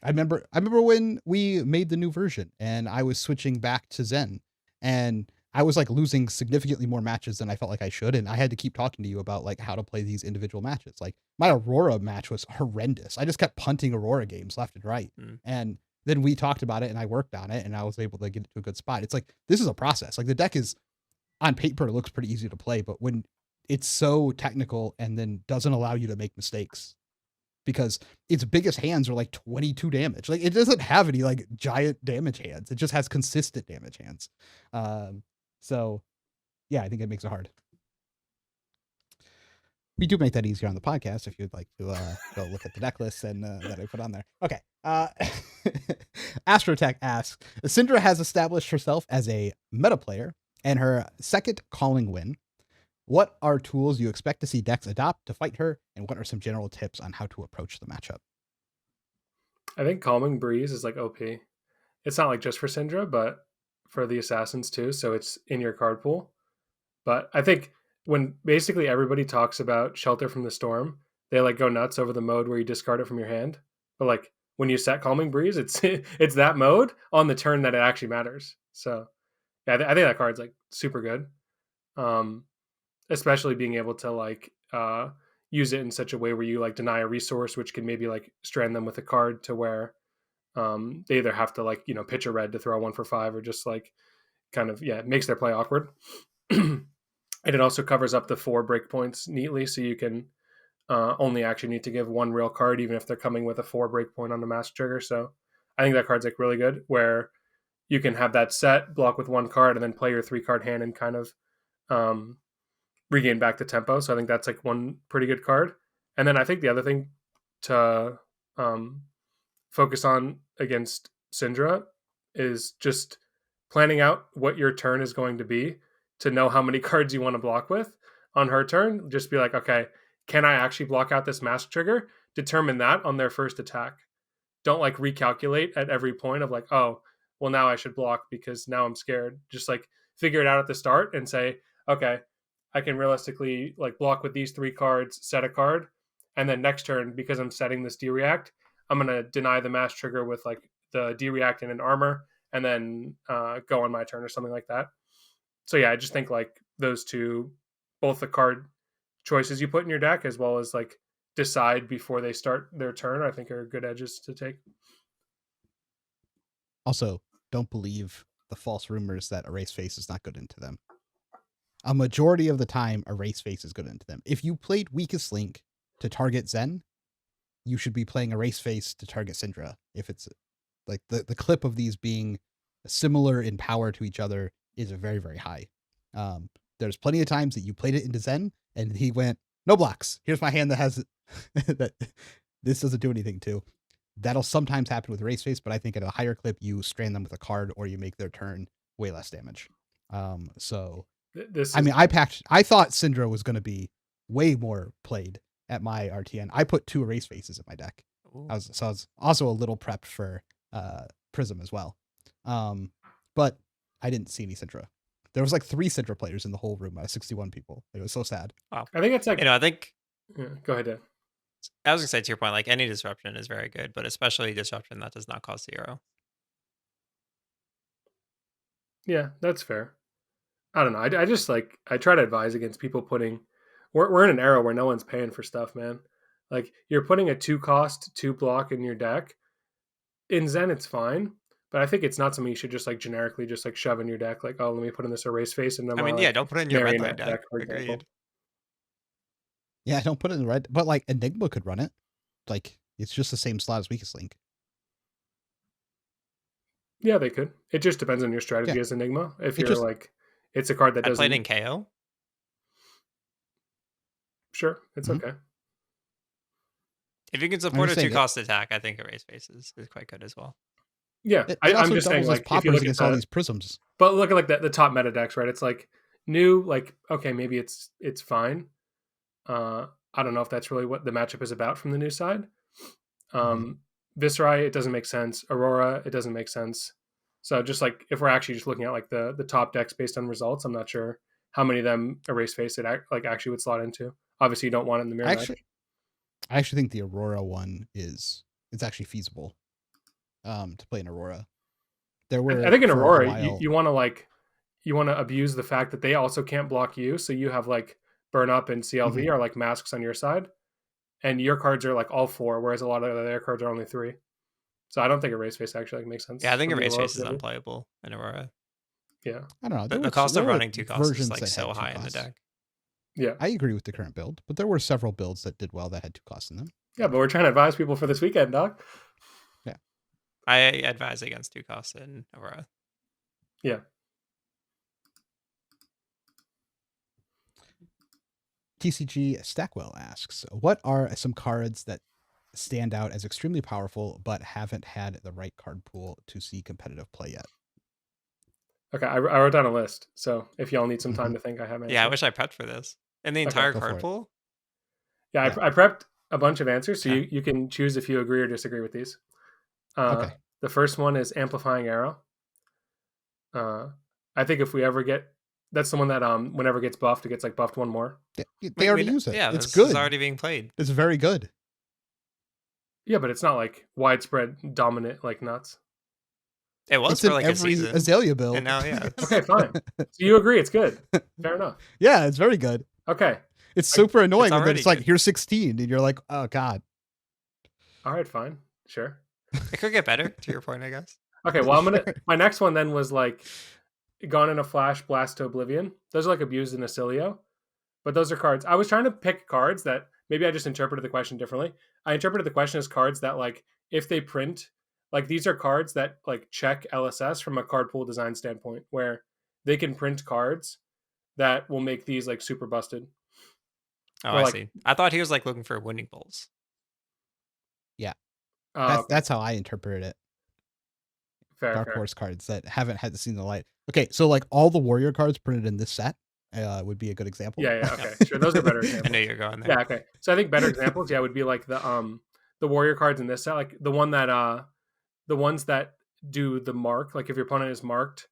I remember when we made the new version and I was switching back to Zen and I was like losing significantly more matches than I felt like I should. And I had to keep talking to you about like how to play these individual matches. Like my Aurora match was horrendous. I just kept punting Aurora games left and right. And then we talked about it and I worked on it and I was able to get it to a good spot. It's like, this is a process. Like the deck is on paper, it looks pretty easy to play, but when it's so technical and then doesn't allow you to make mistakes because its biggest hands are like 22 damage. Like it doesn't have any like giant damage hands. It just has consistent damage hands. So yeah, I think it makes it hard. We do make that easier on the podcast if you'd like to go look at the deck list and that I put on there. Okay. Astrotech asks, Syndra has established herself as a meta player and her second calling win. What are tools you expect to see decks adopt to fight her, and what are some general tips on how to approach the matchup? I think Calming Breeze is like OP. It's not like just for Syndra, but for the assassins too. So it's in your card pool. But I think when basically everybody talks about Shelter from the Storm, they like go nuts over the mode where you discard it from your hand. But like when you set Calming Breeze, it's it's that mode on the turn that it actually matters. So yeah, I think that card's like super good. Especially being able to like use it in such a way where you like deny a resource, which can maybe like strand them with a card to where they either have to like pitch a red to throw 1 for 5 or just like kind of it makes their play awkward. And it also covers up the 4 breakpoints neatly, so you can only actually need to give 1 real card even if they're coming with a 4 breakpoint on the mask trigger. So I think that card's like really good where you can have that set, block with 1 card, and then play your 3-card hand and kind of regain back the tempo. So I think that's like one pretty good card. And then I think the other thing to focus on against Syndra is just planning out what your turn is going to be to know how many cards you want to block with on her turn. Just be like, okay, can I actually block out this mask trigger? Determine that on their first attack. Don't like recalculate at every point of like, oh, well, now I should block because now I'm scared. Just like figure it out at the start and say, okay, I can realistically like block with these 3 cards, set a card, and then next turn, because I'm setting this D-React, I'm going to deny the mass trigger with like the D-React and an armor, and then go on my turn or something like that. So yeah, I just think like those two, both the card choices you put in your deck as well as like decide before they start their turn, I think are good edges to take. Also, don't believe the false rumors that Erase Face is not good into them. A majority of the time, Erase Face is good into them. If you played Weakest Link to target Zen, you should be playing Erase Face to target Syndra. If it's like the clip of these being similar in power to each other is very, very high. There's plenty of times that you played it into Zen and he went, no blocks. Here's my hand that has that this doesn't do anything to. That'll sometimes happen with Erase Face, but I think at a higher clip, you strand them with a card or you make their turn way less damage. So This I mean, I thought Syndra was going to be way more played at my RTN. I put 2 Erase Faces in my deck. I was also a little prepped for Prism as well. But I didn't see any Syndra. There was like 3 Syndra players in the whole room out of 61 people. It was so sad. Wow. I think it's like I think go ahead, Dan. I was gonna say to your point, like any disruption is very good, but especially disruption that does not cost 0. Yeah, that's fair. I don't know. I just like I try to advise against people putting. We're in an era where no one's paying for stuff, man. Like you're putting a 2-cost 2 block in your deck. In Zen, it's fine, but I think it's not something you should just like generically just like shove in your deck. Like, oh, let me put in this Erase Face, and then I mean, like, don't put it in your red line Marionette deck. deck, for example. Agreed. Yeah, don't put it in the red, but like Enigma could run it. Like it's just the same slot as Weakest Link. Yeah, they could. It just depends on your strategy as Enigma. If you're like, it's a card that I doesn't. played in KO. Sure, it's okay. If you can support a 2-cost attack, I think Erase Face is quite good as well. Yeah, I'm just saying like if you look against at all these prisms. But look at like the top meta decks, right? It's like new, like okay, maybe it's fine. I don't know if that's really what the matchup is about from the new side. Viserai, it doesn't make sense. Aurora, it doesn't make sense. So just like if we're actually just looking at like the top decks based on results, I'm not sure how many of them Erase Face it like actually would slot into. Obviously, you don't want it in the mirror match. I actually think the Aurora one it's actually feasible to play in Aurora. I think in Aurora you want to abuse the fact that they also can't block you, so you have like Burn Up and CLV are like masks on your side, and your cards are like all 4, whereas a lot of their cards are only 3. So I don't think Erase Face actually like makes sense. Yeah, I think Erase Face is unplayable in Aurora. Yeah, I don't know. The cost of running 2 costs is like so high in the deck. Yeah, I agree with the current build, but there were several builds that did well that had 2 costs in them. Yeah, but we're trying to advise people for this weekend, dog. Yeah, I advise against 2 costs in Aurora. Yeah. TCG Stackwell asks, what are some cards that stand out as extremely powerful but haven't had the right card pool to see competitive play yet? Okay, I wrote down a list. So if y'all need some time Mhm. to think, I have answers. Yeah, I wish I prepped for this. And the Okay, entire go for card it. pool? Yeah, Yeah. I prepped a bunch of answers, so Okay. you can choose if you agree or disagree with these. Okay. The first one is Amplifying Arrow. I think if we ever get, that's the one that whenever it gets buffed, it gets like buffed one more. They already use it. Yeah, It's this good. is already being played. It's very good. Yeah, but it's not like widespread dominant like nuts. It was It's for in like a every season. Azalea build. And now, yeah. Okay, fine. So you agree it's good. Fair enough. Yeah, it's very good. Okay. It's super annoying when already it's like, good. here's 16, and you're like, oh, God. All right, fine. Sure. It could get better, to your point, I guess. Okay, well, Sure. my next one then was like Gone in a Flash, Blast to Oblivion. Those are like Abused in Acilio, but those are cards. I was trying to pick cards that maybe I just interpreted the question differently. I interpreted the question as cards that like if they print, like these are cards that like check LSS from a card pool design standpoint, where they can print cards that will make these like super busted. Oh, Or, I like- see. I thought he was like looking for winning bowls. Yeah. Okay, That's how I interpreted it. fair, Dark fair. Horse cards that haven't had to see the light. Okay, so like all the warrior cards printed in this set would be a good example. Yeah, okay, sure. Those are better I examples. knew you were going there. Yeah, okay. So I think better examples, yeah, would be like the warrior cards in this set, like the one that the ones that do the mark, like if your opponent is marked,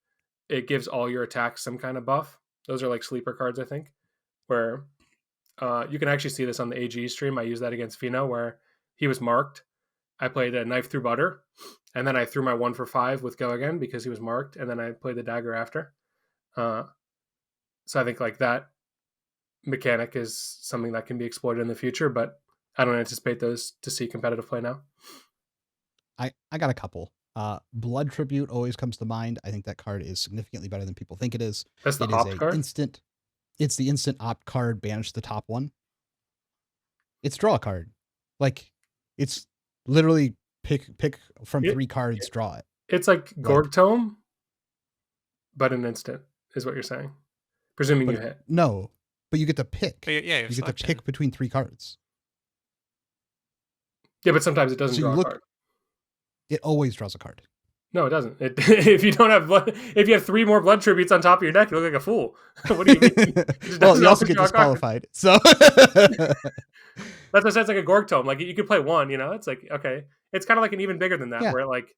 it gives all your attacks some kind of buff. Those are like sleeper cards, I think, where you can actually see this on the AG stream. I used that against Fino where he was marked. I played a Knife Through Butter, and then I threw my 1 for 5 with Go Again because he was marked, and then I played the dagger after. So I think like that mechanic is something that can be exploited in the future, but I don't anticipate those to see competitive play now. I got a couple. Blood Tribute always comes to mind. I think that card is significantly better than people think it is. That's the It is opt a card? instant. It's the instant opt card. Banish the top one. It's draw a card. Like it's literally pick from It- 3 cards, draw it. It's like Gorg Tome, but an instant is what you're saying. Presuming But you hit. no, but you get to pick. But yeah, You get to selection. pick between 3 cards. Yeah, but sometimes it doesn't So you draw look- a card. It always draws a card. No, it doesn't. If you don't have blood, if you have 3 more blood tributes on top of your deck, you look like a fool. What do you mean? Well, you also always get draw a card. disqualified. So That's what it's like a Gorg Tome. Like you could play 1, you know? It's like, okay. It's kind of like an even bigger than that, Yeah. where like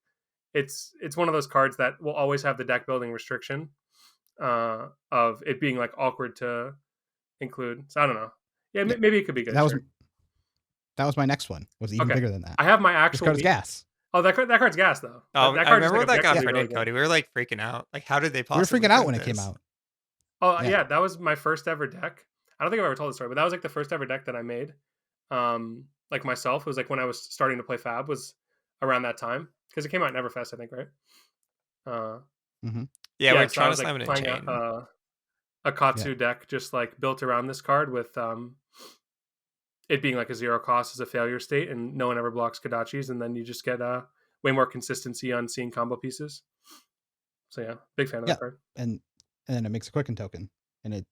it's one of those cards that will always have the deck building restriction of it being like awkward to include. So I don't know. Yeah, Yeah. maybe it could be good. that was sure. that was my next one. Was even Okay. bigger than that. I have my This actual card is gas. Oh, that card's gas though. Oh, that I card is, remember like, when that got objectively printed, really good. Cody. We were like freaking out. Like, how did they We were possibly freaking out print when it came this? out. Oh Yeah. yeah, that was my first ever deck. I don't think I've ever told this story, but that was like the first ever deck that I made. Like myself, it was like when I was starting to play Fab was around that time because it came out in Everfest, I think, right? Yeah, we're so I trying to was, like, slam it in playing chain. a Katsu deck just like built around this card with it being like a 0 cost as a failure state, and no one ever blocks Kodachis, and then you just get way more consistency on seeing combo pieces. So yeah, big fan of Yeah. that card. And then it makes a Quicken token, and it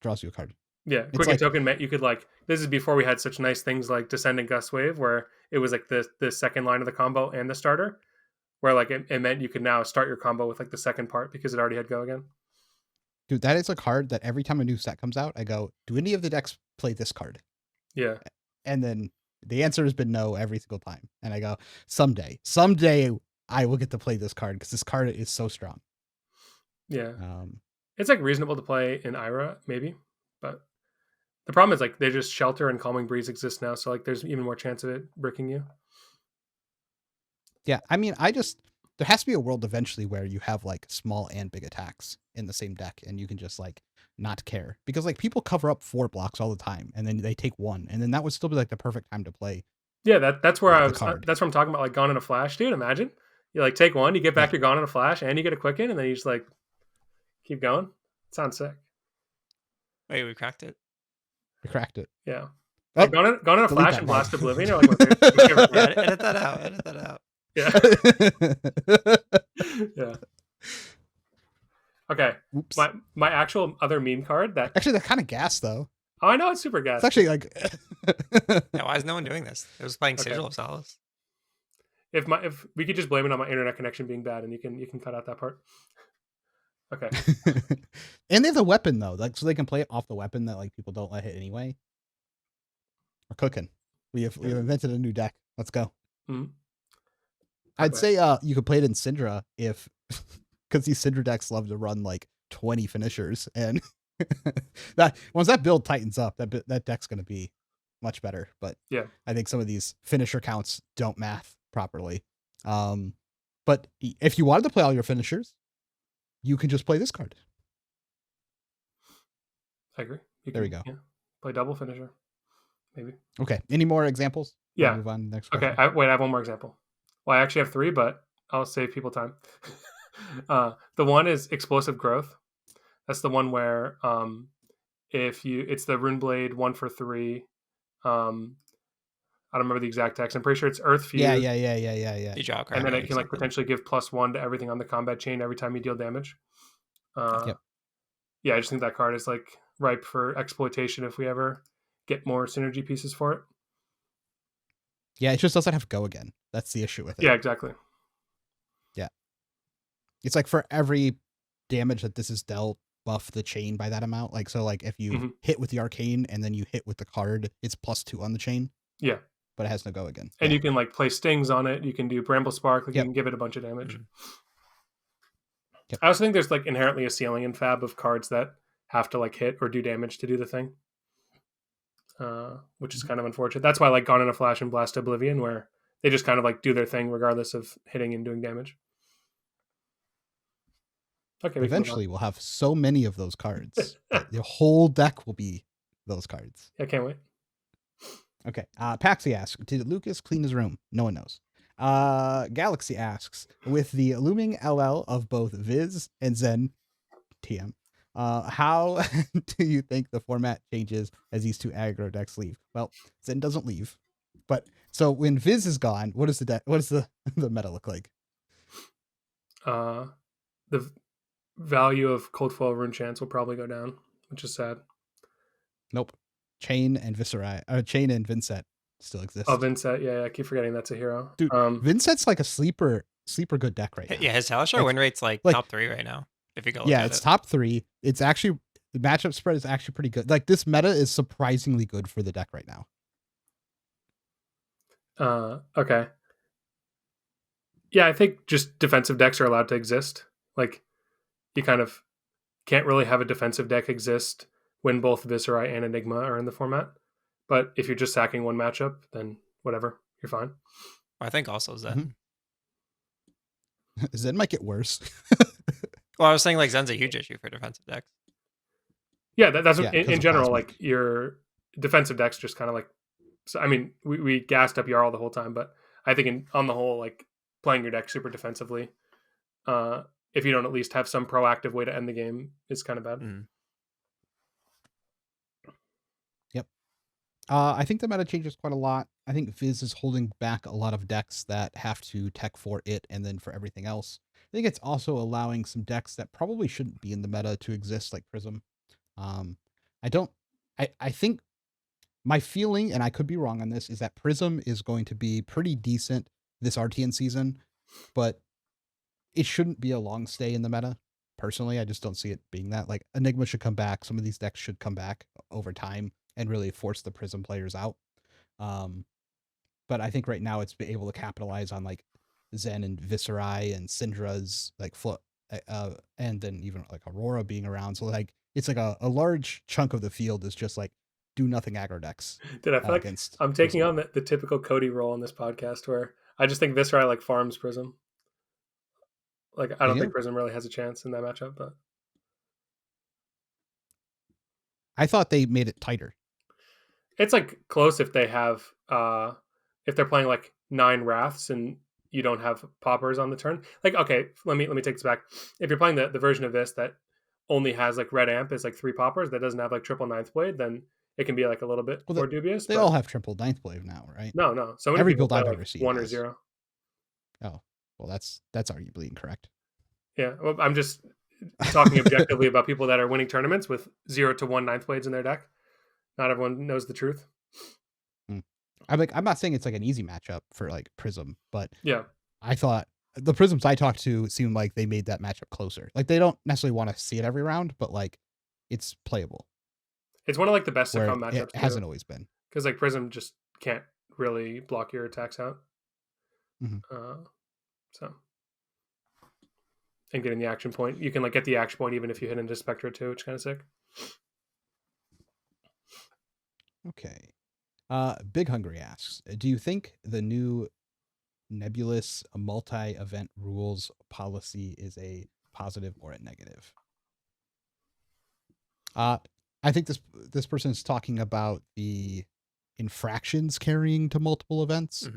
draws you a card. Yeah, It's Quicken like- token meant you could like, this is before we had such nice things like Descendant Gust Wave, where it was like the second line of the combo and the starter, where like it meant you could now start your combo with like the second part because it already had Go Again. Dude, that is a card that every time a new set comes out, I go, do any of the decks play this card? Yeah, And then the answer has been no every single time. And I go, someday I will get to play this card because this card is so strong. yeah. Um, It's like reasonable to play in Ira, maybe, but the problem is like they just Shelter and Calming Breeze exist now, so like there's even more chance of it bricking you. yeah, I mean, there has to be a world eventually where you have like small and big attacks in the same deck, and you can just like not care, because like people cover up 4 blocks all the time, and then they take 1, and then that would still be like the perfect time to play. Yeah, that's where The I was. card. That's what I'm talking about. Like Gone in a Flash, dude. Imagine you like take 1, you get back your Gone in a Flash, and you get a Quicken, and then you just like keep going. Sounds sick. Wait, we cracked it. We cracked it. Yeah. Oh, Like Gone in a delete Flash that and one. Blast Oblivion are like my favorite Yeah, cards. edit that out. Edit that out. Yeah. Yeah. Okay. Oops. My actual other meme card that Actually, they're kind of gas though. Oh, I know it's super gas. It's actually like Yeah, why is no one doing this? It was playing Okay. Sigil of Solace. If we could just blame it on my internet connection being bad, and you can cut out that part. Okay. and they have a weapon though, like so they can play it off the weapon that like people don't let hit anyway. We're cooking. We've invented a new deck. Let's go. Mhm. I'd Okay. say you could play it in Syndra if because these Syndra decks love to run like 20 finishers, and that once that build tightens up, that deck's going to be much better. But Yeah. I think some of these finisher counts don't math properly. But if you wanted to play all your finishers, you can just play this card. I agree. There we go. Yeah. Play double finisher. Maybe. Okay. Any more examples? Yeah. We'll move on to the next Okay. question. I have one more example. Well, I actually have 3, but I'll save people time. The one is explosive growth. That's the one where it's the Rune Blade 1 for 3. I don't remember the exact text. I'm pretty sure it's Earth Fuse. Yeah. You draw a card. And then it can like something. potentially give +1 to everything on the combat chain every time you deal damage. Yep. Yeah, I just think that card is like ripe for exploitation if we ever get more synergy pieces for it. Yeah, it just doesn't have go again. That's the issue with it. Yeah, exactly. Yeah. It's like for every damage that this is dealt, buff the chain by that amount. Like, so like if you hit with the arcane and then you hit with the card, it's +2 on the chain. Yeah. But it has no go again. And yeah. you can like play stings on it. You can do Bramble Spark. Like Yep. you can give it a bunch of damage. Yep. I also think there's like inherently a ceiling in FAB of cards that have to like hit or do damage to do the thing. Which is kind of unfortunate. That's why I like Gone in a Flash and Blast Oblivion, where they just kind of like do their thing regardless of hitting and doing damage. Okay. Eventually, we'll have so many of those cards that the whole deck will be those cards. I can't wait. Okay. Paxi asks, did Lucas clean his room? No one knows. Galaxy asks, with the looming LL of both Viz and Zen, TM, how do you think the format changes as these two aggro decks leave? Well, Zen doesn't leave, but so when Viz is gone, what does the meta look like? The value of Cold Foil Rune Chance will probably go down, which is sad. Nope. Chain and Vincent still exist. Oh, Vincent, yeah, I keep forgetting that's a hero. Dude, Vincent's like a sleeper good deck right now. Yeah, his Talishar win rate's like top 3 right now. If you go look at it's top 3. It's actually the matchup spread is actually pretty good. Like this meta is surprisingly good for the deck right now. Okay. Yeah, I think just defensive decks are allowed to exist. Like you kind of can't really have a defensive deck exist when both Viserai and Enigma are in the format. But if you're just sacking one matchup, then whatever, you're fine. I think also Zen. Zen might get worse. Well, I was saying like Zen's a huge issue for defensive decks. Yeah, that's in general. Like your defensive decks just kind of like. So, I mean, we gassed up Jarl the whole time, but I think on the whole, like playing your deck super defensively, if you don't at least have some proactive way to end the game, is kind of bad. Yep. I think the meta changes quite a lot. I think Viz is holding back a lot of decks that have to tech for it and then for everything else. I think it's also allowing some decks that probably shouldn't be in the meta to exist, like Prism. I think my feeling, and I could be wrong on this, is that Prism is going to be pretty decent this RTN season, but it shouldn't be a long stay in the meta. Personally, I just don't see it being that. Like Enigma should come back. Some of these decks should come back over time and really force the Prism players out. But I think right now it's been able to capitalize on like Zen and Viserai and Syndra's like and then even like Aurora being around. So like it's like a large chunk of the field is just like do nothing aggro decks. Did I feel like I'm taking on the typical Cody role on this podcast where I just think Viserai like farms Prism. Like I don't think Prism really has a chance in that matchup, but I thought they made it tighter. It's like close if they have if they're playing like 9 Wraths and you don't have poppers on the turn. Like okay, let me take this back. If you're playing the version of this that only has like red amp is like 3 poppers that doesn't have like triple ninth blade, then it can be like a little bit more dubious. They all have triple ninth blade now, right? No. So every build I've ever seen 1 or 0. Oh, well, that's arguably incorrect. Yeah, well, I'm just talking objectively about people that are winning tournaments with 0 to 1 ninth blades in their deck. not everyone knows the truth. I'm not saying it's like an easy matchup for like Prism, but Yeah, I thought the Prisms I talked to seemed like they made that matchup closer. Like they don't necessarily want to see it every round, but like it's playable it's one of like the best to where come it matchups too, hasn't always been. because like Prism just can't really block your attacks out. Mhm. So and getting the action point, you can like get the action point even if you hit into Spectre too, which is kind of sick. Okay. Big Hungry asks, do you think the new nebulous multi-event rules policy is a positive or a negative? I think this person is talking about the infractions carrying to multiple events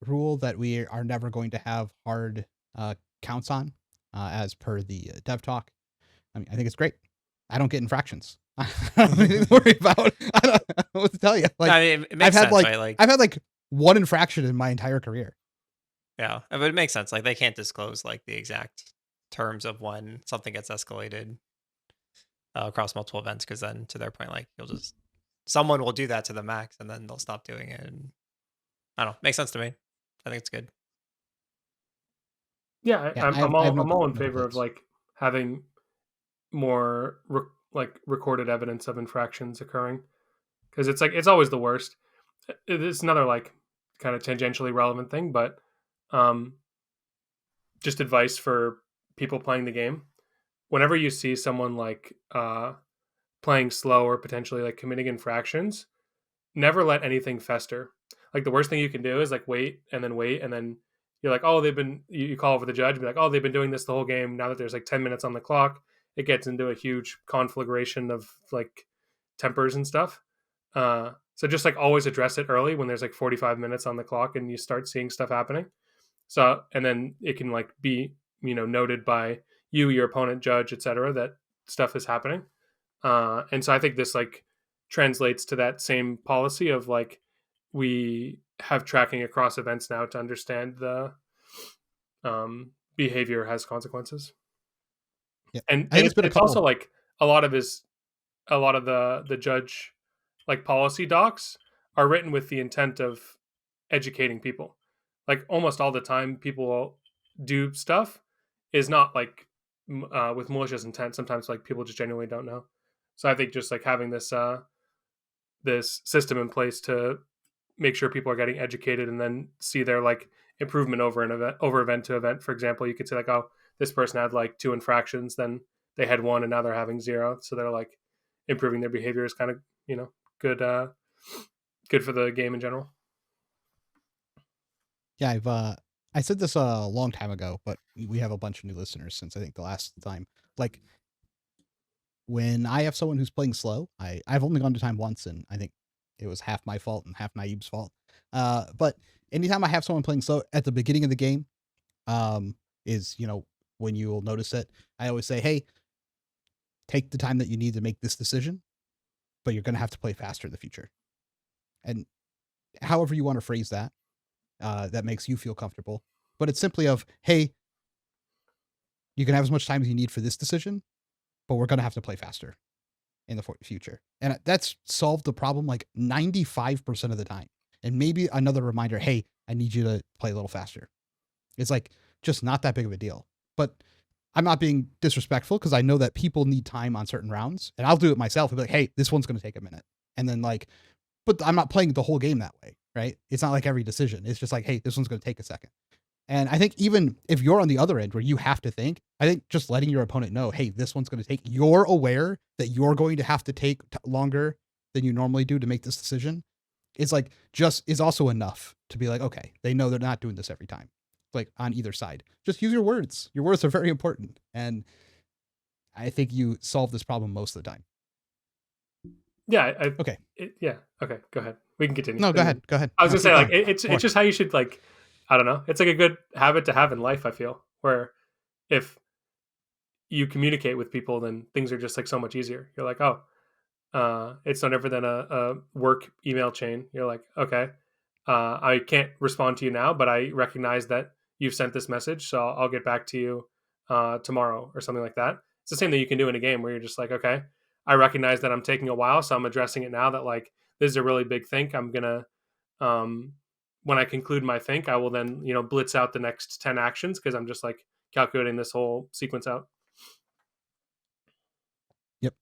rule that we are never going to have hard counts on as per the dev talk. I mean, I think it's great. I don't get infractions. I don't have anything to worry about. I don't know what to tell you. Like, I mean, it makes sense, right? Like, I've had like one infraction in my entire career. yeah, but it makes sense. Like, they can't disclose like the exact terms of when something gets escalated across multiple events, because then, to their point, like someone will do that to the max, and then they'll stop doing it. And I don't know. Makes sense to me. I think it's good. Yeah, Yeah, I'm I have I'm all in no favor of complaints. like having more like recorded evidence of infractions occurring, because it's like it's always the worst. It's another like kind of tangentially relevant thing, but um, just advice for people playing the game. Whenever you see someone like playing slow or potentially like committing infractions, never let anything fester. Like the worst thing you can do is like wait, and then you're like, oh, you call over the judge and be like, oh, they've been doing this the whole game. Now that there's like 10 minutes on the clock, it gets into a huge conflagration of like tempers and stuff. So just like always address it early when there's like 45 minutes on the clock and you start seeing stuff happening. So, and then it can like be, noted by you, your opponent, judge, etc., that stuff is happening. And so I think this like translates to that same policy of like we have tracking across events now to understand the behavior has consequences. Yeah, And I think it's been a it's also couple. like a lot of the judge like policy docs are written with the intent of educating people. Like almost all the time, people do stuff is not like with malicious intent. Sometimes like people just genuinely don't know. So I think just like having this system in place to make sure people are getting educated and then see their like improvement over event to event. For example, you could say like, oh, this person had like 2 infractions, then they had 1, and now they're having 0. So they're like improving their behavior is kind of good good for the game in general. Yeah, I said this a long time ago, but we have a bunch of new listeners since I think the last time. Like when I have someone who's playing slow, I've only gone to time once, and I think it was half my fault and half Naib's fault. But anytime I have someone playing slow at the beginning of the game, is when you will notice it, I always say, hey, take the time that you need to make this decision, but you're gonna have to play faster in the future. And however you want to phrase that, that makes you feel comfortable. But it's simply of, hey, you can have as much time as you need for this decision, but we're gonna have to play faster in the future. And that's solved the problem like 95% of the time. And maybe another reminder, hey, I need you to play a little faster. It's like just not that big of a deal. But I'm not being disrespectful because I know that people need time on certain rounds, and I'll do it myself. I'll be like, hey, this one's going to take a minute. And then like, but I'm not playing the whole game that way, right? It's not like every decision. It's just like, hey, this one's going to take a second. And I think even if you're on the other end where you have to think, I think just letting your opponent know, hey, this one's going to take, you're aware that you're going to have to take longer than you normally do to make this decision, is like just is also enough to be like, okay, they know they're not doing this every time. Like on either side, just use your words. Your words are very important. And I think you solve this problem most of the time. Yeah. Okay. Yeah. Okay. Go ahead. We can continue. No, go ahead. Go ahead. I was No, gonna say keep like going. it's More. just how you should like, I don't know. It's like a good habit to have in life. I feel where if you communicate with people, then things are just like so much easier. You're like, oh, it's no different than a work email chain. You're like, okay, I can't respond to you now, but I recognize that you've sent this message, so I'll get back to you tomorrow or something like that. It's the same thing you can do in a game where you're just like, okay, I recognize that I'm taking a while, so I'm addressing it now that like this is a really big think. I'm gonna when I conclude my think, I will then blitz out the next 10 actions because I'm just like calculating this whole sequence out. Yep.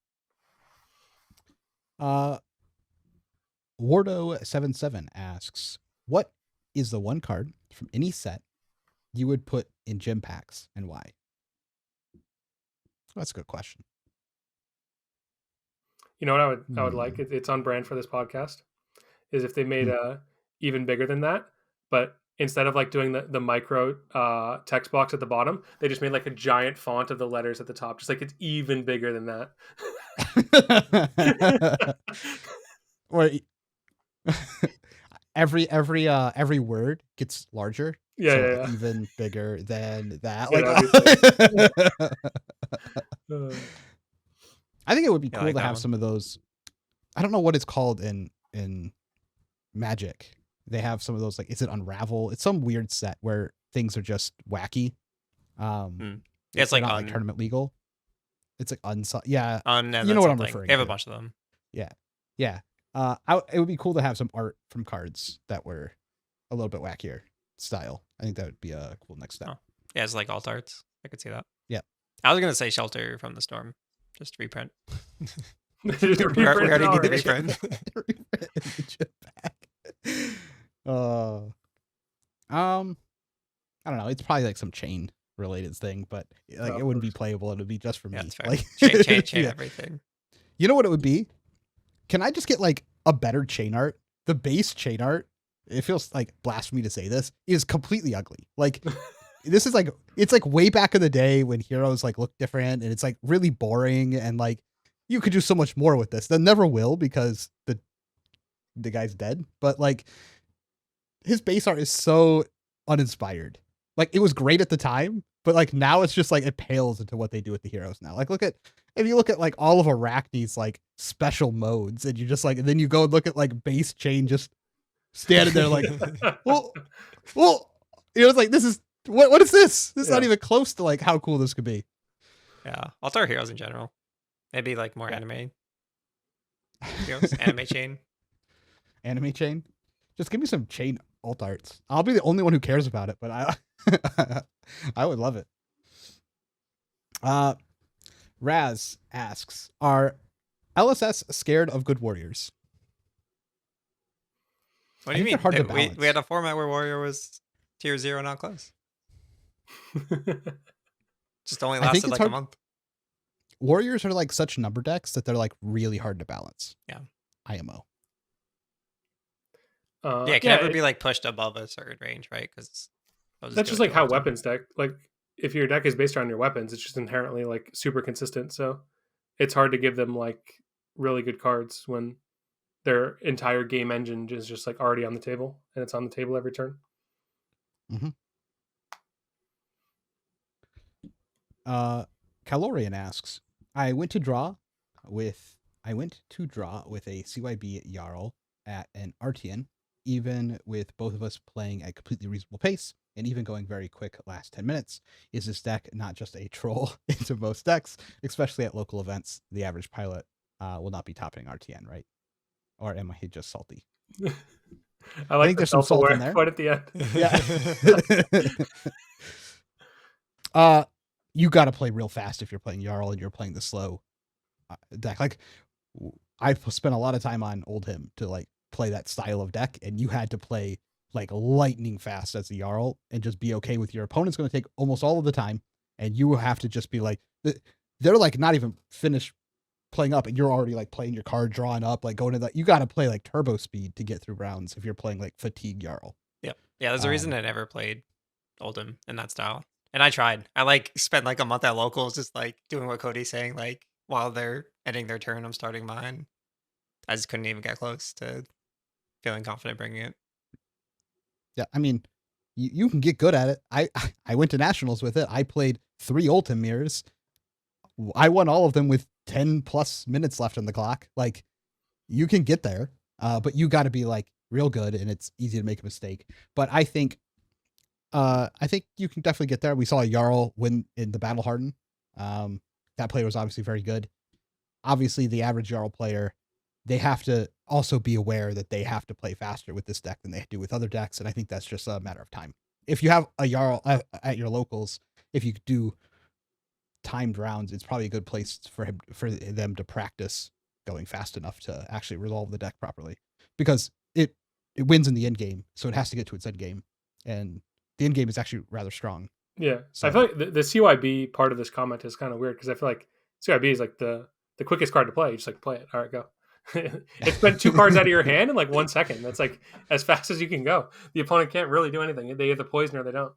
Wardo77 asks, what is the one card from any set you would put in gym packs and why? That's a good question. You know what I would like? It's on brand for this podcast. Is if they made even bigger than that, but instead of like doing the micro text box at the bottom, they just made like a giant font of the letters at the top, just like it's even bigger than that. Or every word gets larger. Yeah. Even bigger than that. Yeah, I think it would be cool like to have one. some of those. I don't know what it's called in Magic. They have some of those, like, is it Unravel? It's some weird set where things are just wacky. Yeah, it's like, not like tournament legal. It's like yeah. You know what I'm referring to. They have a bunch of them. Yeah. It would be cool to have some art from cards that were a little bit wackier style. I think that would be a cool next step. Oh. Yeah, it's like alt arts. I could see that. Yeah. I was gonna say Shelter from the Storm. Just reprint. We already need the reprint. I don't know. It's probably like some chain related thing, but like it wouldn't be playable. It would be just for me. That's fair. Like chain everything. You know what it would be? Can I just get like a better chain art? The base chain art, it feels like blasphemy to say this, is completely ugly. Like this is like, it's like way back in the day when heroes like look different and it's like really boring and like you could do so much more with this. They never will because the guy's dead, but like his base art is so uninspired. Like it was great at the time, but like now it's just like it pales into what they do with the heroes now. Like if you look at like all of Arachne's like special modes and you just like, and then you go and look at like base chain just standing there like, well, it's like, this is, what is this? This is not even close to like how cool this could be. Yeah. Altar heroes in general. Maybe like more anime heroes. Anime chain. Anime chain. Just give me some chain alt arts. I'll be the only one who cares about it, but I would love it. Raz asks, are LSS scared of good warriors? What do you mean? Hard to balance. We had a format where warrior was tier 0, not close. Just only lasted like a month. Warriors are like such number decks that they're like really hard to balance. Yeah. IMO. It can never be like pushed above a certain range, right? Because that's just like how weapons deck, like if your deck is based around your weapons, it's just inherently like super consistent. So it's hard to give them like really good cards when their entire game engine is just like already on the table and it's on the table every turn. Mm-hmm. Calorian asks, I went to draw with a CYB Jarl at an Artian, even with both of us playing at completely reasonable pace and even going very quick last 10 minutes. Is this deck not just a troll into most decks, especially at local events? The average pilot will not be topping RTN, right? Or am I just salty? I think there's some salt in there. Right at the end. Yeah. You got to play real fast if you're playing Jarl and you're playing the slow deck. Like I've spent a lot of time on Oldhim to like play that style of deck, and you had to play like lightning fast as the Jarl and just be okay with your opponent's going to take almost all of the time, and you have to just be like, they're like not even finished playing up and you're already like playing your card, drawing up, like going to that. You got to play like turbo speed to get through rounds if you're playing like fatigue Jarl. Yeah. There's a reason I never played Oldhim in that style. And I tried. I like spent like a month at locals just like doing what Cody's saying, like while they're ending their turn, I'm starting mine. I just couldn't even get close to feeling confident bringing it. Yeah, I mean, you can get good at it. I went to nationals with it. I played 3 Oldhim mirrors. I won all of them with 10 plus minutes left on the clock. Like you can get there, but you got to be like real good, and it's easy to make a mistake. But I think you can definitely get there. We saw a Jarl win in the Battle Harden. That player was obviously very good. obviously the average Jarl player, they have to also be aware that they have to play faster with this deck than they do with other decks, and I think that's just a matter of time. If you have a Jarl at your locals, if you do timed rounds, it's probably a good place for them to practice going fast enough to actually resolve the deck properly, because it wins in the end game, so it has to get to its end game, and the end game is actually rather strong. Yeah, So I feel like the CYB part of this comment is kind of weird because I feel like CYB is like the quickest card to play. You just like play it. All right, go. It spent 2 cards out of your hand in like 1 second. That's like as fast as you can go. The opponent can't really do anything. They either poison or they don't.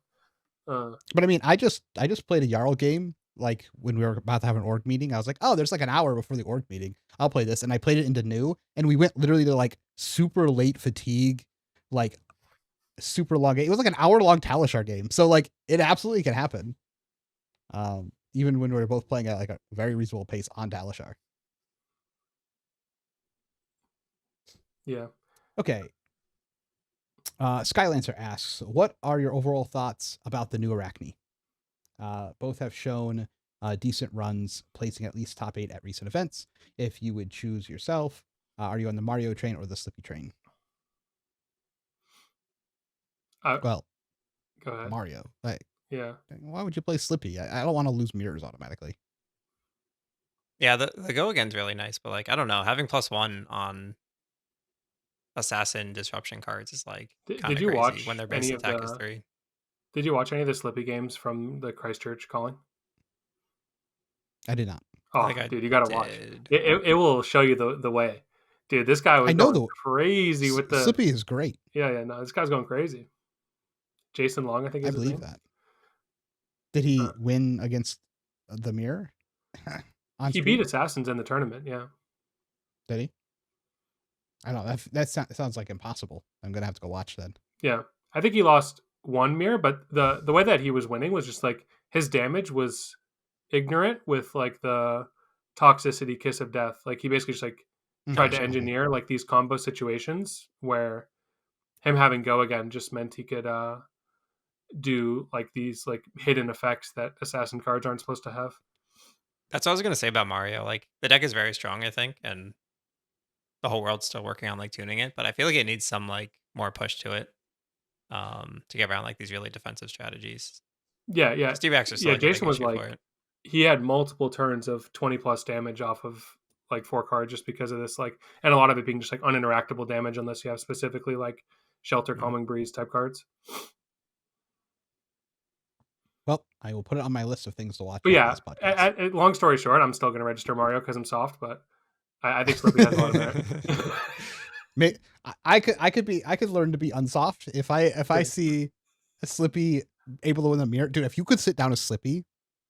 But I mean, I just played a Jarl game like when we were about to have an org meeting. I was like, oh, there's like an hour before the org meeting. I'll play this, and I played it into new, and we went literally to like super late fatigue, like super long game. It was like an hour-long Talishar game, so like it absolutely can happen. Even when we were both playing at like a very reasonable pace on Talishar. Yeah. Okay. Skylancer asks, what are your overall thoughts about the new Arachne? Both have shown decent runs, placing at least top 8 at recent events. If you would choose yourself, are you on the Mario train or the Slippy train? Well, go ahead. Mario. Like, yeah. Why would you play Slippy? I don't want to lose mirrors automatically. Yeah, the go again's really nice, but like I don't know, having +1 on assassin disruption cards is like kind Did of you crazy watch when their base any of attack is the 3. Did you watch any of the Slippy games from the Christchurch calling? I did not. Oh, dude, you gotta watch. It will show you the way. Dude, this guy was going crazy with the Slippy is great. Yeah, no, this guy's going crazy. Jason Long, I think is I his believe name. that. Did he win against the mirror? He beat Assassins in the tournament, yeah. Did he? I don't know. That sounds like impossible. I'm gonna have to go watch then. Yeah, I think he lost 1 mirror, but the way that he was winning was just like his damage was ignorant with like the toxicity kiss of death. Like he basically just like tried to engineer like these combo situations where him having go again just meant he could do like these like hidden effects that assassin cards aren't supposed to have. That's what I was gonna say about Mario. Like the deck is very strong, I think, and the whole world's still working on like tuning it, but I feel like it needs some like more push to it to get around like these really defensive strategies. Yeah. Steve X is still like Jason was like for it. He had multiple turns of 20 plus damage off of like 4 cards just because of this, like, and a lot of it being just like uninteractable damage unless you have specifically like Shelter, Calming Breeze type cards. Well, I will put it on my list of things to watch. But yeah, long story short, I'm still going to register Mario because I'm soft, but I think Slippy has a lot of merit. I could learn to be unsoft if I see a Slippy able to win the mirror. Dude, if you could sit down a Slippy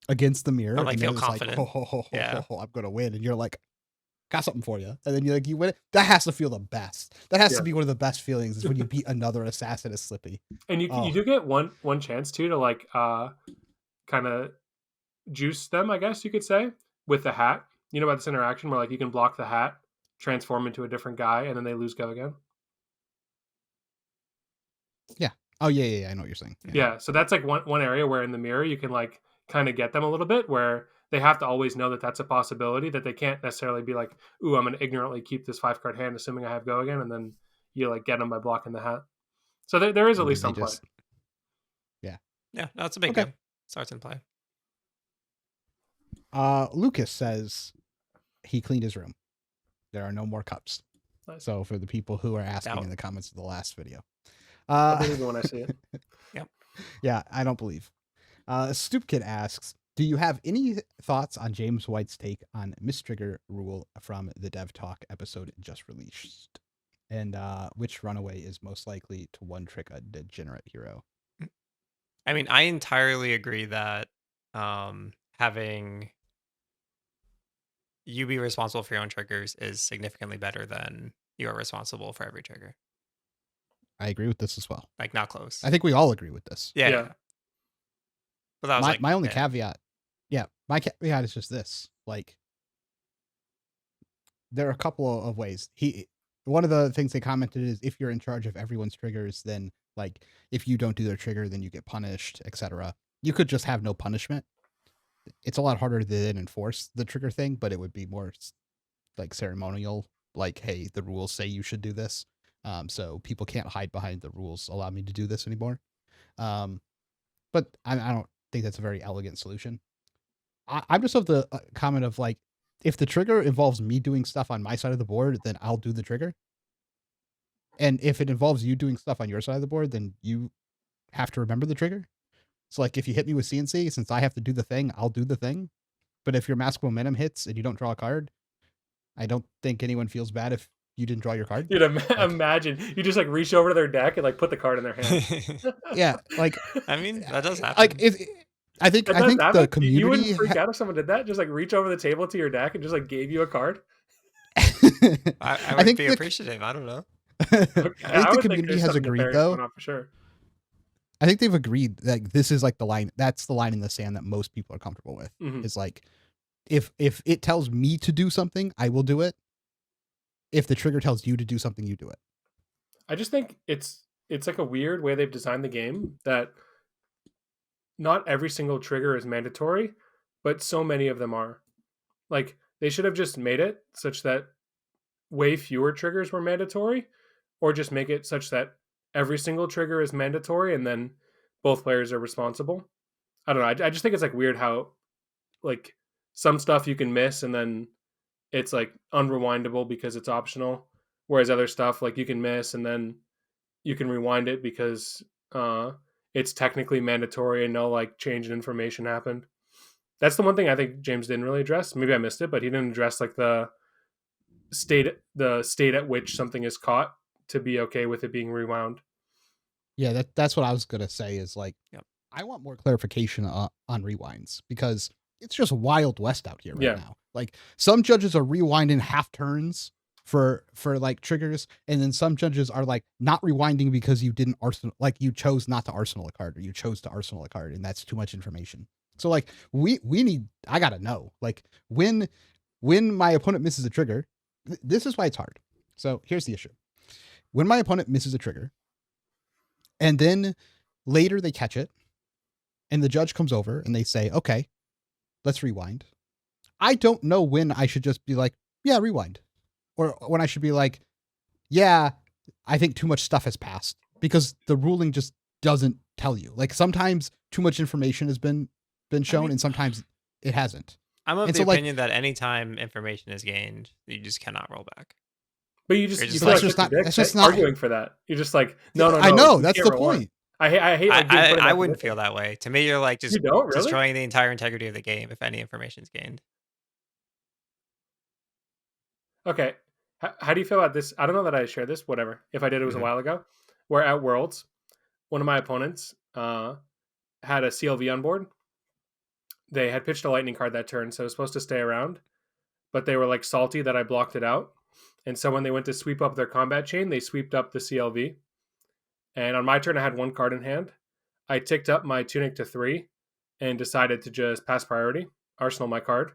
against the mirror like and feel then confident. Like, I'm gonna win, and you're like, got something for you, and then you win it. That has to feel the best. That has to be one of the best feelings is when you beat another assassin as Slippy. And you do get one chance too to like kind of juice them, I guess you could say, with the hat. You know about this interaction where like you can block the hat, transform into a different guy, and then they lose go again. Yeah. Oh yeah. I know what you're saying. Yeah. So that's like one area where in the mirror you can like kind of get them a little bit where they have to always know that that's a possibility, that they can't necessarily be like, ooh, I'm going to ignorantly keep this 5-card hand assuming I have go again, and then you like get them by blocking the hat. So there is at least some play. Yeah, that's a big game. Starts in play. Lucas says he cleaned his room. There are no more cups. Nice. So for the people who are asking in the comments of the last video. I believe it when I see it. Yep. Yeah, I don't believe. Stoopkid asks, do you have any thoughts on James White's take on mistrigger rule from the Dev Talk episode just released? And which runaway is most likely to one-trick a degenerate hero? I mean, I entirely agree that having you be responsible for your own triggers is significantly better than you are responsible for every trigger. I agree with this as well. Like, not close. I think we all agree with this. Yeah. But that was my only caveat. Yeah, my caveat is just this. Like, there are a couple of ways. One of the things they commented is if you're in charge of everyone's triggers, then like if you don't do their trigger, then you get punished, etc. You could just have no punishment. It's a lot harder to then enforce the trigger thing, but it would be more like ceremonial, like, hey, the rules say you should do this. So people can't hide behind the rules allow me to do this anymore. But I don't think that's a very elegant solution. I'm just of the comment of like, if the trigger involves me doing stuff on my side of the board, then I'll do the trigger. And if it involves you doing stuff on your side of the board, then you have to remember the trigger. So like, if you hit me with CNC, since I have to do the thing, I'll do the thing. But if your mask momentum hits and you don't draw a card, I don't think anyone feels bad if you didn't draw your card. Dude, imagine you just like reach over to their deck and like put the card in their hand. Yeah, like I mean, that does happen. like I think the community. You wouldn't freak out if someone did that. Just like reach over the table to your deck and just like gave you a card. I would be appreciative. I don't know. Okay, I think the community has agreed though. For sure. I think they've agreed that this is like the line. That's the line in the sand that most people are comfortable with. Mm-hmm. Is like, if it tells me to do something, I will do it. If the trigger tells you to do something, you do it. I just think it's like a weird way they've designed the game that not every single trigger is mandatory, but so many of them are. Like, they should have just made it such that way fewer triggers were mandatory, or just make it such that every single trigger is mandatory and then both players are responsible. I don't know. I just think it's like weird how like some stuff you can miss and then it's like unrewindable because it's optional, whereas other stuff like you can miss and then you can rewind it because it's technically mandatory and no like change in information happened. That's the one thing I think James didn't really address. Maybe I missed it, but he didn't address like the state at which something is caught to be okay with it being rewound. Yeah, that's what I was gonna say. Is like, Yep. I want more clarification on rewinds, because it's just Wild West out here right now. Like, some judges are rewinding half turns for like triggers, and then some judges are like not rewinding because you didn't arsenal, like you chose not to arsenal a card, or you chose to arsenal a card, and that's too much information. So like, we need, I gotta know, like, when my opponent misses a trigger, this is why it's hard. So here's the issue: when my opponent misses a trigger, and then later they catch it, and the judge comes over and they say, okay, let's rewind. I don't know when I should just be like, yeah, rewind. Or when I should be like, yeah, I think too much stuff has passed, because the ruling just doesn't tell you. Like, sometimes too much information has been shown, and sometimes it hasn't. I'm of the opinion that anytime information is gained, you just cannot roll back. But you just that's just not arguing for that. You're just like, no. I know, that's the point. I hate. Like, I wouldn't feel that way. To me, you're like just destroying the entire integrity of the game if any information is gained. Okay, how do you feel about this? I don't know that I shared this. Whatever. If I did, it was a while ago. Where at Worlds, one of my opponents had a CLV on board. They had pitched a lightning card that turn, so it was supposed to stay around, but they were like salty that I blocked it out. And so when they went to sweep up their combat chain, they sweeped up the CLV. And on my turn, I had one card in hand. I ticked up my Tunic to 3 and decided to just pass priority, arsenal my card.